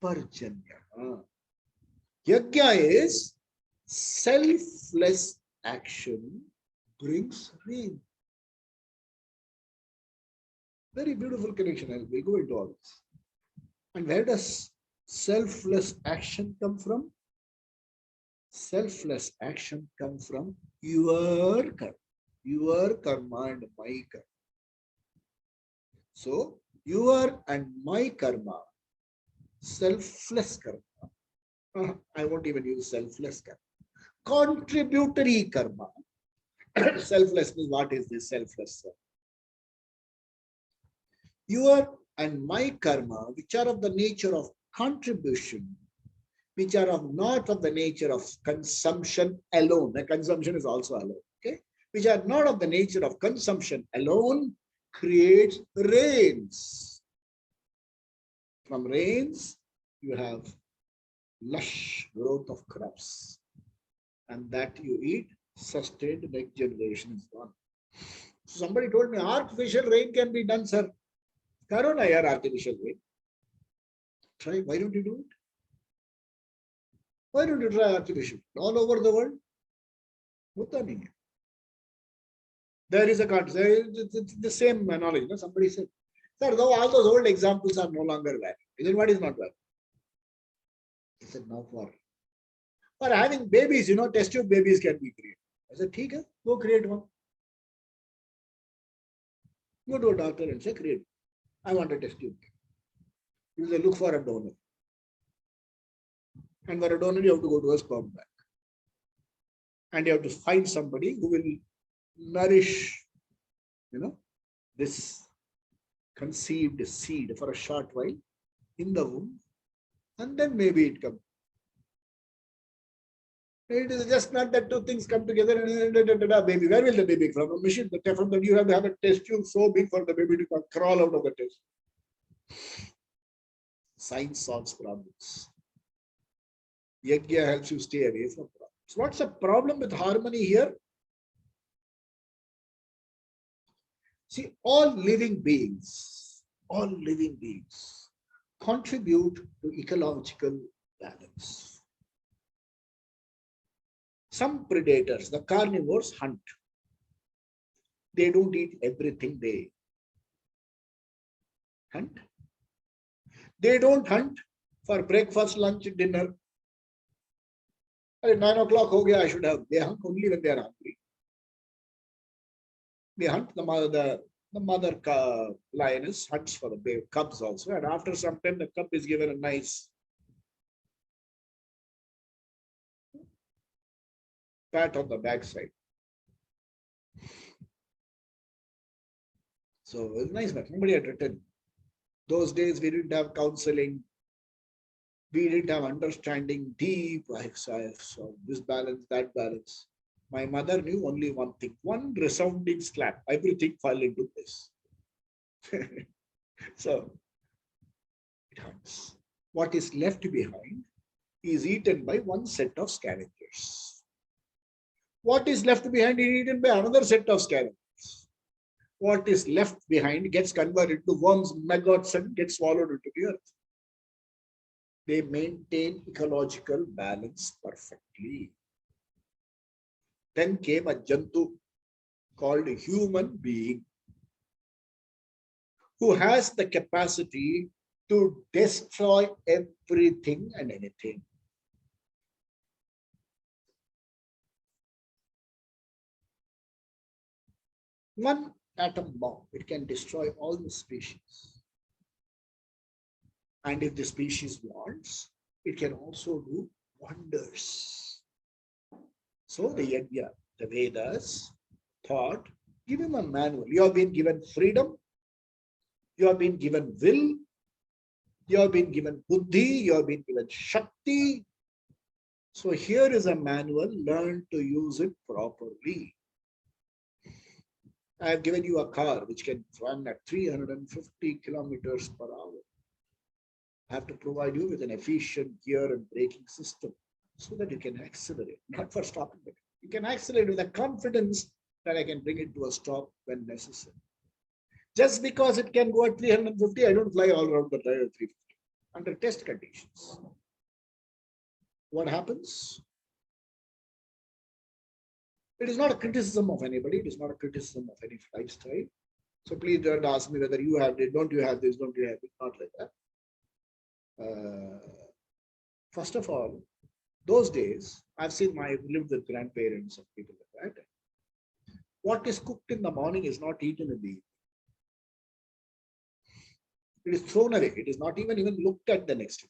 S1: parjanya. Yajna is selfless action brings rain. Very beautiful connection. We'll go into all this. And where does selfless action come from? Selfless action comes from your karma and my karma. So, your and my karma, selfless karma. I won't even use selfless karma. Contributory karma. Selfless means what is this selfless? Your and my karma, which are of the nature of contribution, which are not of the nature of consumption alone. The consumption is also alone. Okay, which are not of the nature of consumption alone, creates rains. From rains, you have lush growth of crops, and that you eat, sustained next generation is gone. So somebody told me artificial rain can be done, sir. Karo na yaar artificial rain. Try. Why don't you do it? Why don't you try artificial? All over the world, hota nahi hai. There is a context. It's the same knowledge. No? Somebody said, sir, though all those old examples are no longer valid. Then what is not valid? He said, now for having babies, test tube babies can be created. I said, okay, go create one. Go to a doctor and say, create. I want a test tube. You say, look for a donor. And for a donor, you have to go to a sperm bank. And you have to find somebody who will nourish, this conceived seed for a short while in the womb. And then maybe it comes. It is just not that two things come together and baby. Where will the baby come from? A machine. From that you have to have a test tube so big for the baby to crawl out of the test. Science solves problems. Yajna helps you stay away from problems. What's the problem with harmony here? See, all living beings contribute to ecological balance. Some predators, the carnivores, hunt. They don't eat everything they hunt. They don't hunt for breakfast, lunch, dinner. 9 o'clock ho gaya, I should have. They hunt only when they are hungry. They hunt. The mother lioness hunts for the cubs also. And after some time, the cub is given a nice pat on the backside. So it's nice, but somebody had written. Those days we didn't have counseling. We didn't have understanding deep. I saw this balance, that balance. My mother knew only one thing. One resounding slap. Everything fell into place. So it hurts. What is left behind is eaten by one set of scavengers. What is left behind is eaten by another set of scavengers. What is left behind gets converted to worms, maggots, and gets swallowed into the earth. They maintain ecological balance perfectly. Then came a Jantu called a human being who has the capacity to destroy everything and anything. One atom bomb, it can destroy all the species. And if the species wants, it can also do wonders. So the Yajna, the Vedas thought, give him a manual. You have been given freedom, you have been given will, you have been given buddhi, you have been given shakti. So here is a manual, learn to use it properly. I have given you a car which can run at 350 kilometers per hour. I have to provide you with an efficient gear and braking system so that you can accelerate, not for stopping it. You can accelerate with the confidence that I can bring it to a stop when necessary. Just because it can go at 350, I don't fly all around the drive at 350 under test conditions. What happens? It is not a criticism of anybody. It is not a criticism of any lifestyle. So please don't ask me whether you have it, don't you have this, don't you have it, not like that. First of all, those days, I've lived with grandparents and people like that. What is cooked in the morning is not eaten in the evening. It is thrown away. It is not even looked at the next day.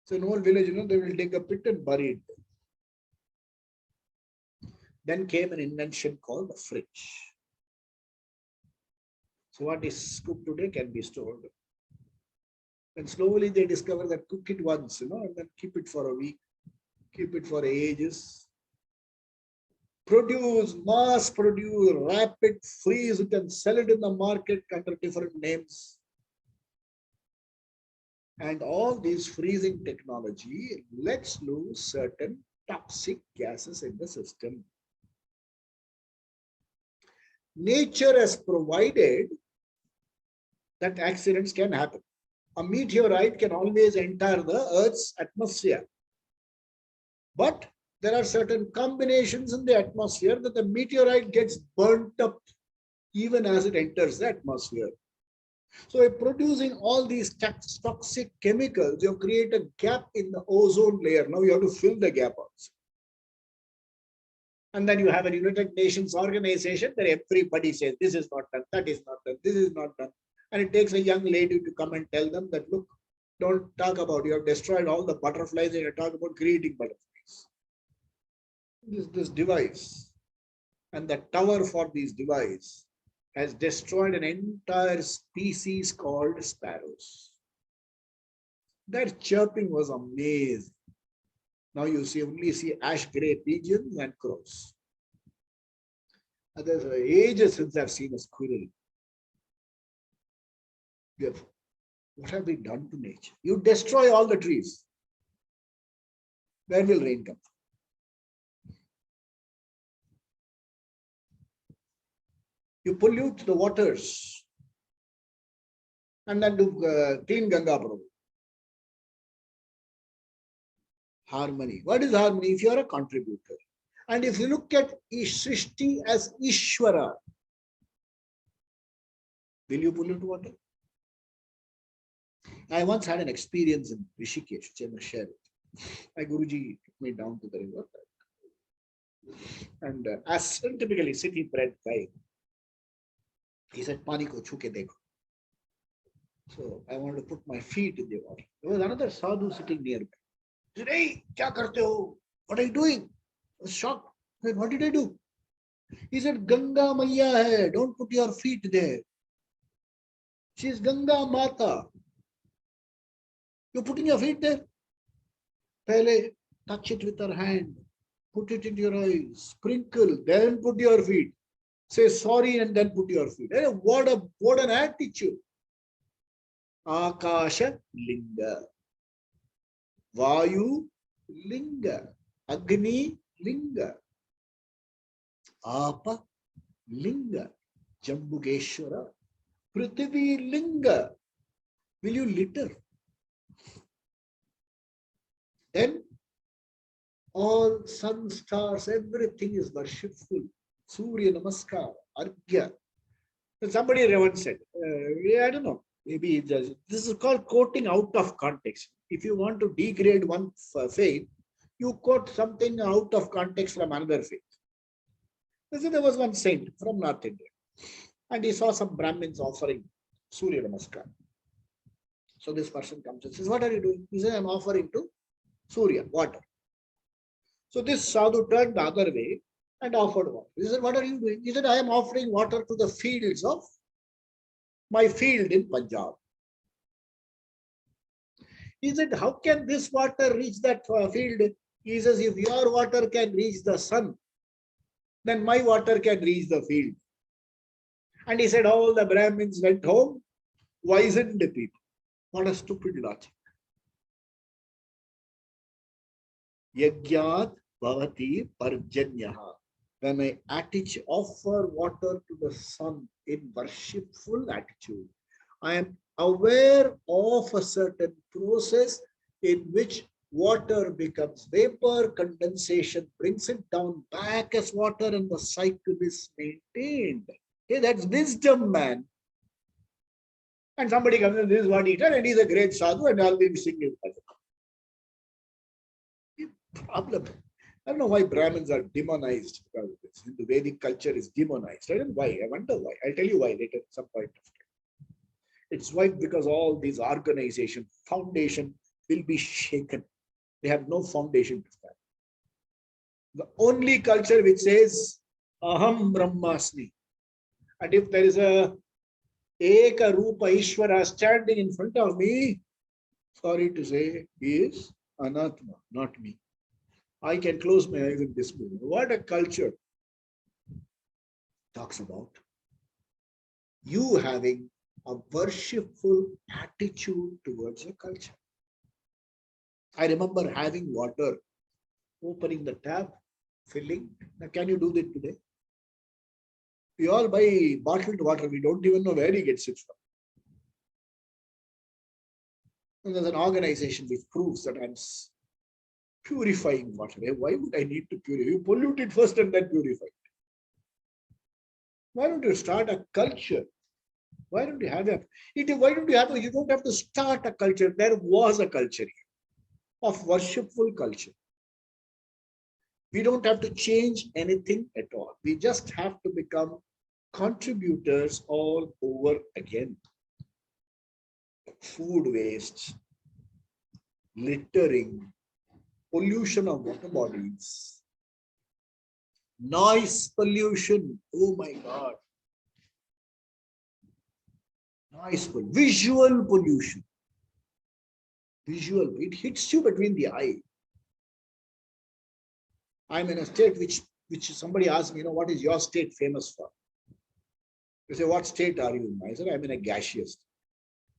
S1: So in old village, they will dig a pit and bury it. Then came an invention called the fridge. So what is cooked today can be stored. And slowly they discover that cook it once, and then keep it for a week, keep it for ages. Mass produce, wrap it, freeze it, and sell it in the market under different names. And all this freezing technology lets loose certain toxic gases in the system. Nature has provided that accidents can happen. A meteorite can always enter the Earth's atmosphere. But there are certain combinations in the atmosphere that the meteorite gets burnt up even as it enters the atmosphere. So by producing all these toxic chemicals, you create a gap in the ozone layer. Now you have to fill the gap also. And then you have a United Nations organization that everybody says, this is not done, that is not done, this is not done. And it takes a young lady to come and tell them that, look, don't talk about, you have destroyed all the butterflies and you talk about creating butterflies. This device and the tower for this device has destroyed an entire species called sparrows. That chirping was amazing. Now you only see ash gray pigeons and crows. And there's ages since I've seen a squirrel. What have we done to nature? You destroy all the trees. Where will rain come from? You pollute the waters and then do clean Ganga Prabhu. Harmony. What is harmony? If you are a contributor. And if you look at Srishti as Ishvara, will you pollute water? I once had an experience in Rishikesh, which I must share it. My Guruji took me down to the river. And as typically city-bred guy, he said, Pani ko chhuke dekho. So I wanted to put my feet in the water. There was another sadhu sitting nearby. He said, hey, kya karte ho? What are you doing? I was shocked. I said, what did I do? He said, Ganga Maiya hai. Don't put your feet there. She is Ganga Mata. You're putting your feet there? Pehle, touch it with your hand. Put it in your eyes. Sprinkle. Then put your feet. Say sorry and then put your feet. Hey, what an attitude. Akasha Linga. Vayu Linga. Agni Linga. Apa Linga. Jambugeshwara. Prithvi Linga. Will you litter? Then all sun, stars, everything is worshipful. Surya Namaskar, Arghya. Somebody once said, I don't know, maybe this is called quoting out of context. If you want to degrade one faith, you quote something out of context from another faith. So there was one saint from North India, and he saw some Brahmins offering Surya Namaskar. So this person comes and says, what are you doing? He says, I'm offering to Surya, water. So this sadhu turned the other way and offered water. He said, what are you doing? He said, I am offering water to the fields of my field in Punjab. He said, how can this water reach that field? He says, if your water can reach the sun, then my water can reach the field. And he said, all the Brahmins went home, wizened people. What a stupid logic. Yagyat bhavati parjanyaha. When I offer water to the sun in worshipful attitude, I am aware of a certain process in which water becomes vapor, condensation brings it down back as water, and the cycle is maintained. Okay, that's wisdom, man. And somebody comes and this is what he did, and he's a great sadhu, and I'll be singing. Problem. I don't know why Brahmins are demonized because of this. The Vedic culture is demonized. I don't know why. I wonder why. I'll tell you why later at some point of time. It's why because all these organizations, foundation will be shaken. They have no foundation to stand. The only culture which says Aham Brahmasmi. And if there is a Eka Rupa Ishvara standing in front of me, sorry to say, he is Anatma, not me. I can close my eyes and disbelieve. What a culture talks about you having a worshipful attitude towards a culture. I remember having water, opening the tap, filling. Now, can you do that today? We all buy bottled water. We don't even know where he gets it from. And there's an organization which proves that I'm purifying water. Why would I need to purify? You pollute it first and then purify it. Why don't you start a culture? Why don't you have why don't you have you don't have to start a culture. There was a culture here of worshipful culture. We don't have to change anything at all. We just have to become contributors all over again. Food waste, littering, pollution of water bodies, noise pollution. Oh my God. Noise pollution, visual pollution. Visual, it hits you between the eye. I'm in a state which somebody asked me, what is your state famous for? They say, what state are you in? I said, I'm in a gaseous state.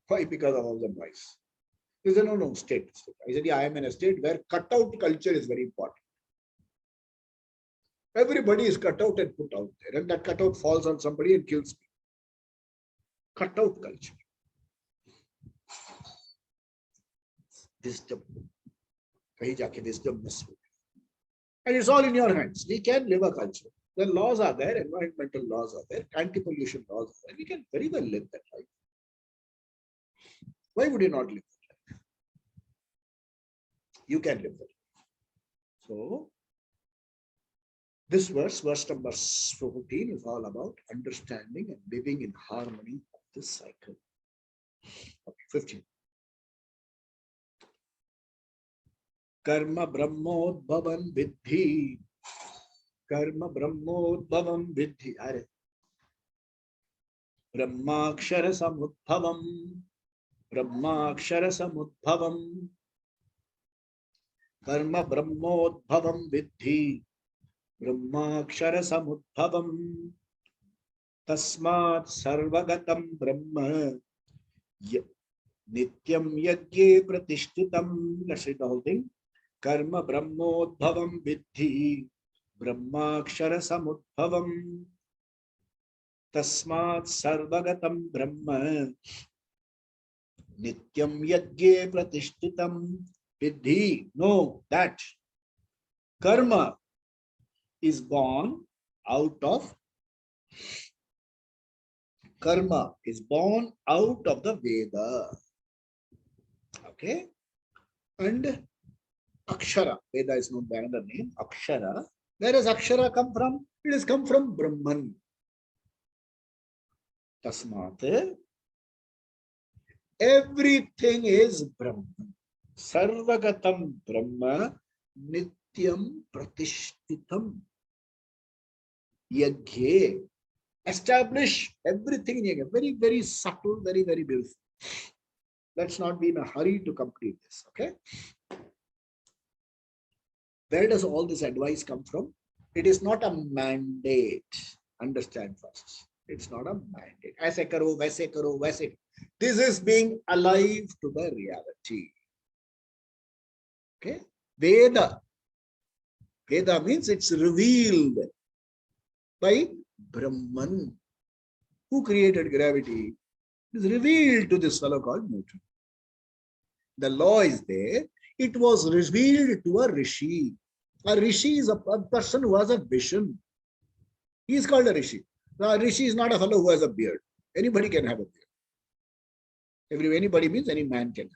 S1: Why? Because of all the noise. They said, no, state. I said, yeah, I am in a state where cutout culture is very important. Everybody is cut out and put out there, and that cutout falls on somebody and kills me. Cutout culture. Wisdom. Wisdom. And it's all in your hands. We can live a culture. The laws are there, environmental laws are there, anti-pollution laws are there. We can very well live that life. Why would you not live that life? You can live that life. So, this verse number 14, is all about understanding and living in harmony of this cycle. Okay, 15. Karma Brahmodbhavam Vidhi. Karma Brahmodbhavam Vidhi. Brahmakshara Samudbhavam. Brahmakshara Samudbhavam. Karma Brahmodbhavam Vidhi. Brahmakshara Samudbhavam. Tasmat Sarvagatam Brahma. Nityam Yagye Pratishtitam. Let's read the whole thing. Karma Brahmodbhavam Vidhi. Brahmakshara Samudbhavam. Tasmat Sarvagatam Brahma. Nityam Yagye Pratishtitam. Vidhi. Know that karma is born out of the Veda. Okay? And Akshara. Veda is known by another name, Akshara. Where does Akshara come from? It has come from Brahman. Tasmat. Everything is Brahman. Sarvagatam Brahma Nityam Pratishtitam. Yagye. Establish everything in Yagya. Very, very subtle, very, very beautiful. Let's not be in a hurry to complete this. Okay? Where does all this advice come from? It is not a mandate. Understand first. It's not a mandate. ऐसे करो, वैसे करो, वैसे. This is being alive to the reality. Okay? Veda. Veda means it's revealed by Brahman. Who created gravity? It is revealed to this fellow called Newton. The law is there. It was revealed to a rishi. A rishi is a person who has a vision. He is called a rishi. Now, a rishi is not a fellow who has a beard. Anybody can have a beard. Anybody means any man can.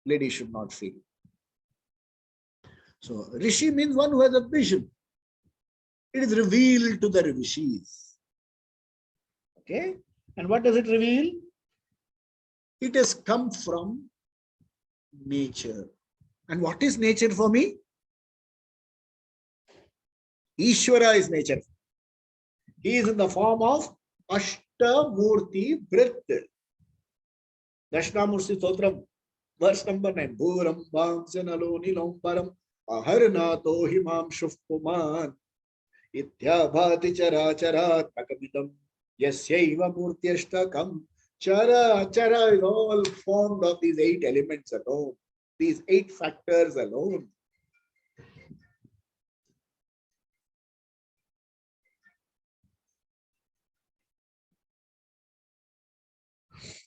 S1: Lady should not feel. So, rishi means one who has a vision. It is revealed to the rishis. Okay? And what does it reveal? It has come from nature. And what is nature for me? Ishvara is nature. He is in the form of Ashtamurti Brit. Dashnamurti Stotram, verse number 9. Bhuram Bhamsanalo Nilombaram Aharnato Himam Shufpuman Ityabhati Chara Chara Takamitam Yasyaiva Murtyashtakam. Chara Chara is all formed of these 8 elements alone, these 8 factors alone.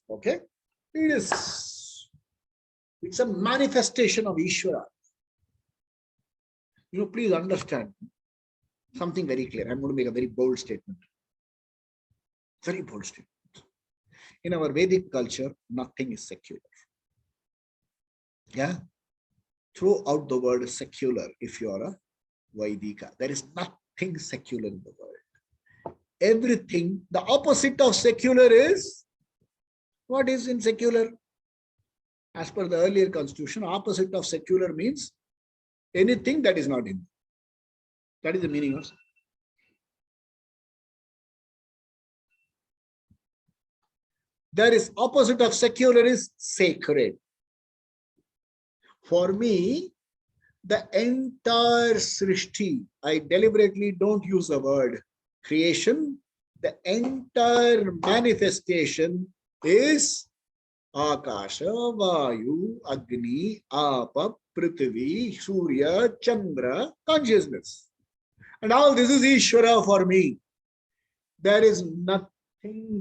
S1: Okay? It's a manifestation of Ishvara. Please understand something very clear. I'm going to make a very bold statement. Very bold statement. In our Vedic culture, nothing is secular. Yeah? Throw out the word secular if you are a Vaidika. There is nothing secular in the world. Everything, the opposite of secular is, what is in secular? As per the earlier constitution, opposite of secular means anything that is not in. That is the meaning of. There is opposite of secular is sacred. For me, the entire Srishti, I deliberately don't use the word creation, the entire manifestation is Akasha, Vayu, Agni, Apa, Prithvi, Surya, Chandra, consciousness. And all this is Ishvara for me. There is nothing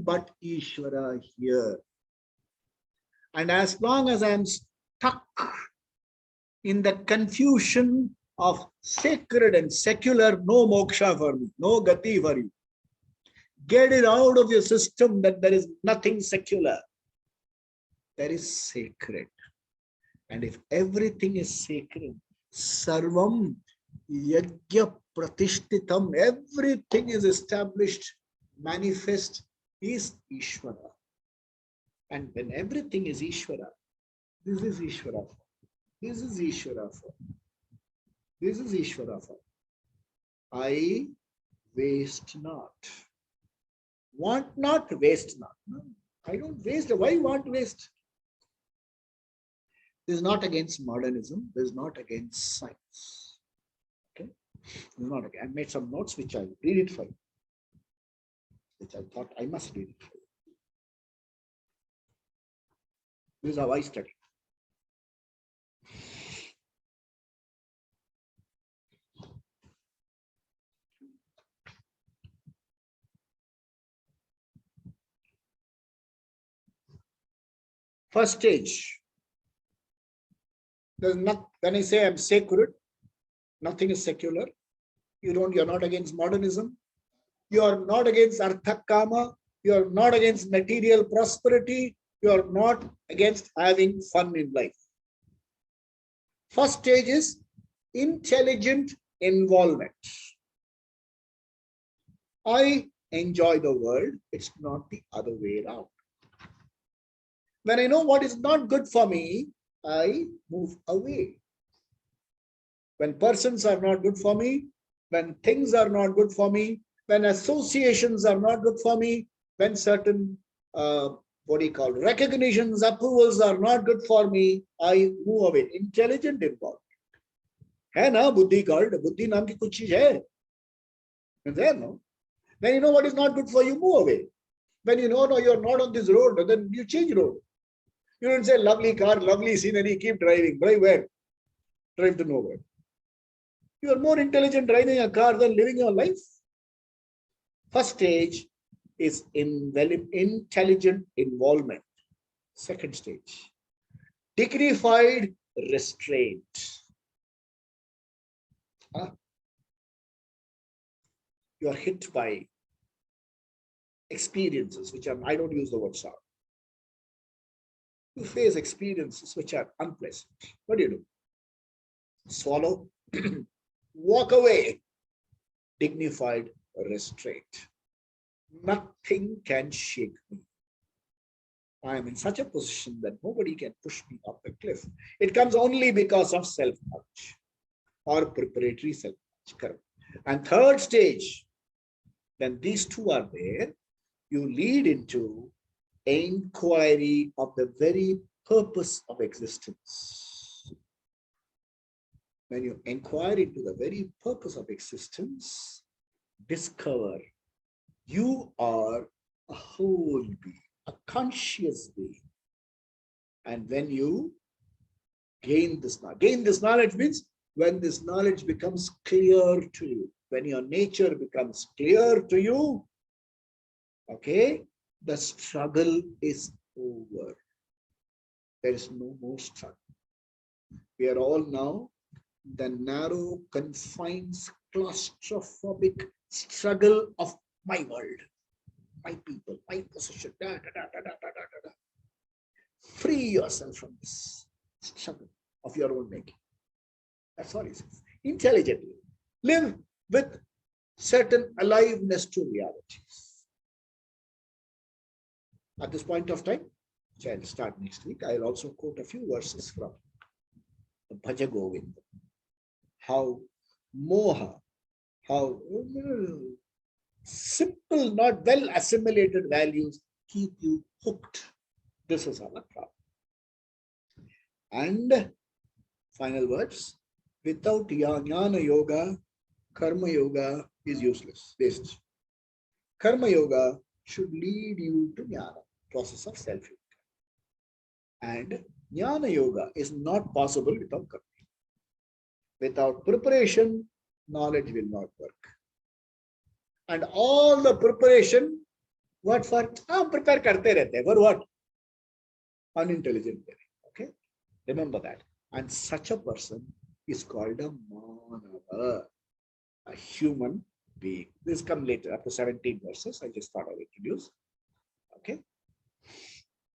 S1: but Ishvara here. And as long as I am stuck in the confusion of sacred and secular, no moksha for me, no gati for you. Get it out of your system that there is nothing secular. There is sacred. And if everything is sacred, sarvam yajna pratishtitam, everything is established, manifest, is Ishvara. And when everything is Ishvara, this is Ishvara. This is Ishvara. This is Ishvara. I waste not. Want not, waste not. No, I don't waste. Why want to waste? This is not against modernism. This is not against science. Okay? This is not against. I made some notes which I'll read it for you. Which I thought I must read it for you. This is how I study. First stage. There's not, when I say I'm sacred, nothing is secular. You're not against modernism. You are not against artha kama. You are not against material prosperity. You are not against having fun in life. First stage is intelligent involvement. I enjoy the world. It's not the other way around. When I know what is not good for me, I move away. When persons are not good for me, when things are not good for me, when associations are not good for me, when certain, recognitions, approvals are not good for me, I move away. Intelligent involvement. है ना बुद्धि called? बुद्धि नाम की कुछ चीज है? Is there no? When you know what is not good for you, move away. When you know, no, you're not on this road, then you change road. You don't say, lovely car, lovely scenery, keep driving. Drive where? Drive to nowhere. You are more intelligent driving a car than living your life. First stage is intelligent involvement. Second stage, dignified restraint. You are hit by experiences which are, I don't use the word sorrow. You face experiences which are unpleasant. What do? Swallow, walk away, dignified restraint. Nothing can shake me. I am in such a position that nobody can push me off the cliff. It comes only because of self-knowledge or preparatory self-knowledge. And third stage, when these two are there, you lead into inquiry of the very purpose of existence. When you inquire into the very purpose of existence, discover you are a whole being, a conscious being. And when you gain this knowledge means when this knowledge becomes clear to you, when your nature becomes clear to you, okay, the struggle is over. There is no more struggle. We are all now the narrow, confined, claustrophobic struggle of my world, my people, my position. Free yourself from this struggle of your own making. That's all he says. Intelligently. Live with certain aliveness to realities. At this point of time, which I'll start next week, I'll also quote a few verses from the Bhagavad. How Moha, how simple, not well assimilated values keep you hooked. This is our problem. And final words, without jnana yoga, karma yoga is useless, waste. Karma yoga should lead you to jnana, process of self-yoga. And jnana yoga is not possible without karma. Without preparation, knowledge will not work. And all the preparation, what for? Prepare karte rehte. For what? Unintelligent. Okay? Remember that. And such a person is called a manava, a human being. This comes later, after 17 verses. I just thought I would introduce. Okay?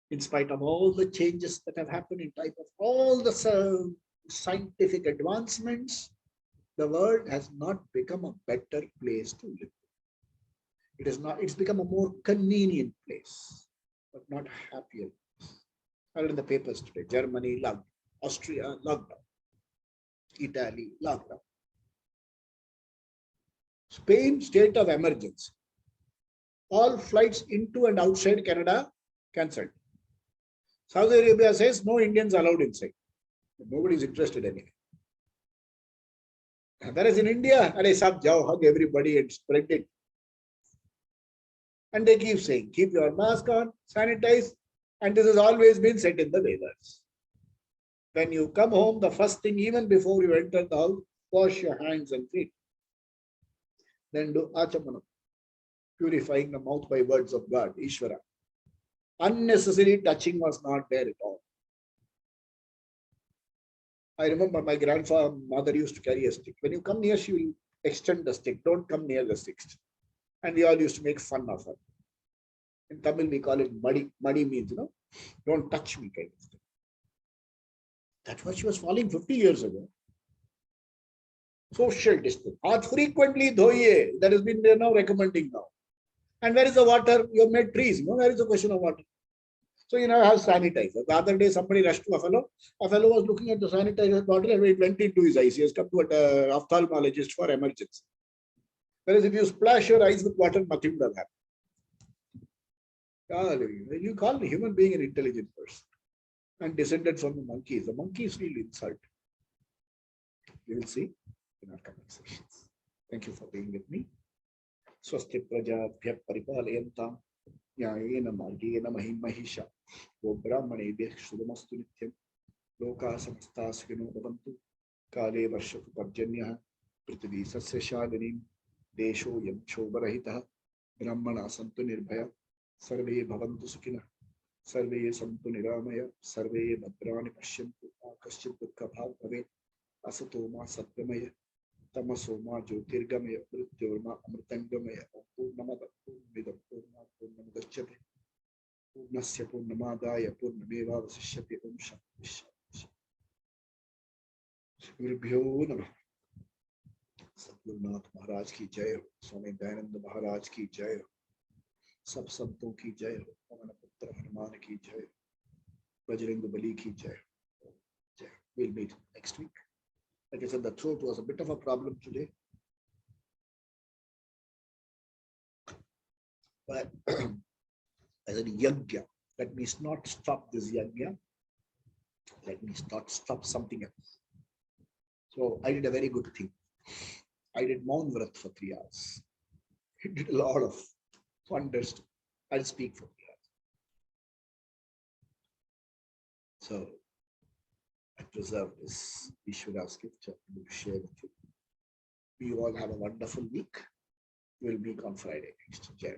S1: In spite of all the changes that have happened in type of all the scientific advancements, the world has not become a better place to live. It is not, it's become a more convenient place, but not happier. I read in the papers today, Germany locked, Austria locked down, Italy locked down. Spain, state of emergency. All flights into and outside Canada cancelled. Saudi Arabia says no Indians allowed inside. Nobody is interested anyway. Whereas in India, hug everybody and spread it. And they keep saying, keep your mask on, sanitize, and this has always been said in the Vedas. When you come home, the first thing, even before you enter the house, wash your hands and feet. Then do achamanam, purifying the mouth by words of God, Ishvara. Unnecessary touching was not there at all. I remember my grandmother used to carry a stick. When you come near, she will extend the stick. Don't come near the stick. And we all used to make fun of her. In Tamil, we call it muddy. Muddy means, don't touch me kind of thing. That's what she was following 50 years ago. Social distance. Haath frequently dhoiye. That has been there now recommending now. And where is the water? You have made trees. Where is the question of water? So you have sanitizer. The other day, somebody rushed to a fellow. A fellow was looking at the sanitizer bottle and it went into his eyes. He has come to an ophthalmologist for emergency. Whereas if you splash your eyes with water, nothing will happen. You call the human being an intelligent person and descended from the monkeys. The monkeys feel insult. We will see in our coming sessions. Thank you for being with me. Swasti prajabhya paripalayantam न्यायेन मार्गेण महिं महिषा वो ब्राह्मणेभ्यः शुभमस्तु नित्यं लोकाः समस्ताः सुखिनो भवन्तु काले वर्षतु पर्जन्यः पृथिवी सस्यशालिनी देशोऽयं क्षोभरहितः ब्राह्मणाः सन्तु निर्भयाः सर्वे भवन्तु सुखिनः सर्वे सन्तु निरामयाः सर्वे भद्राणि पश्यन्तु मा कश्चित् दुःखभाग् भवेत् असतो मा सत्त्वमय तमसो मा ज्योतिर्गमय मृत्योर्मा अमृतङ्गमय पूर्णमदः पूर्णमिदं पूर्णात् पूर्णमुदच्यते पूर्णस्य पूर्णमादाय पूर्णमेवावशिष्यते ओम शांति शांति। गुरुभ्यो नमः। सद्गुरुनाथ महाराज की जय हो, स्वामी दयानंद महाराज की जय हो, सब संतों की जय हो, पवन पुत्र हनुमान की जय हो, बजरंग बली की जय हो। जय। We'll meet next week. Like I said, the throat was a bit of a problem today, but I said yajna. Let me not stop this yajna. Let me stop something else. So I did a very good thing. I did Maun Vrat for 3 hours. It did a lot of wonders. I'll speak for 3 hours. So I preserve this Ishwara's gift to share with you. You all have a wonderful week. We'll meet on Friday next. Jai.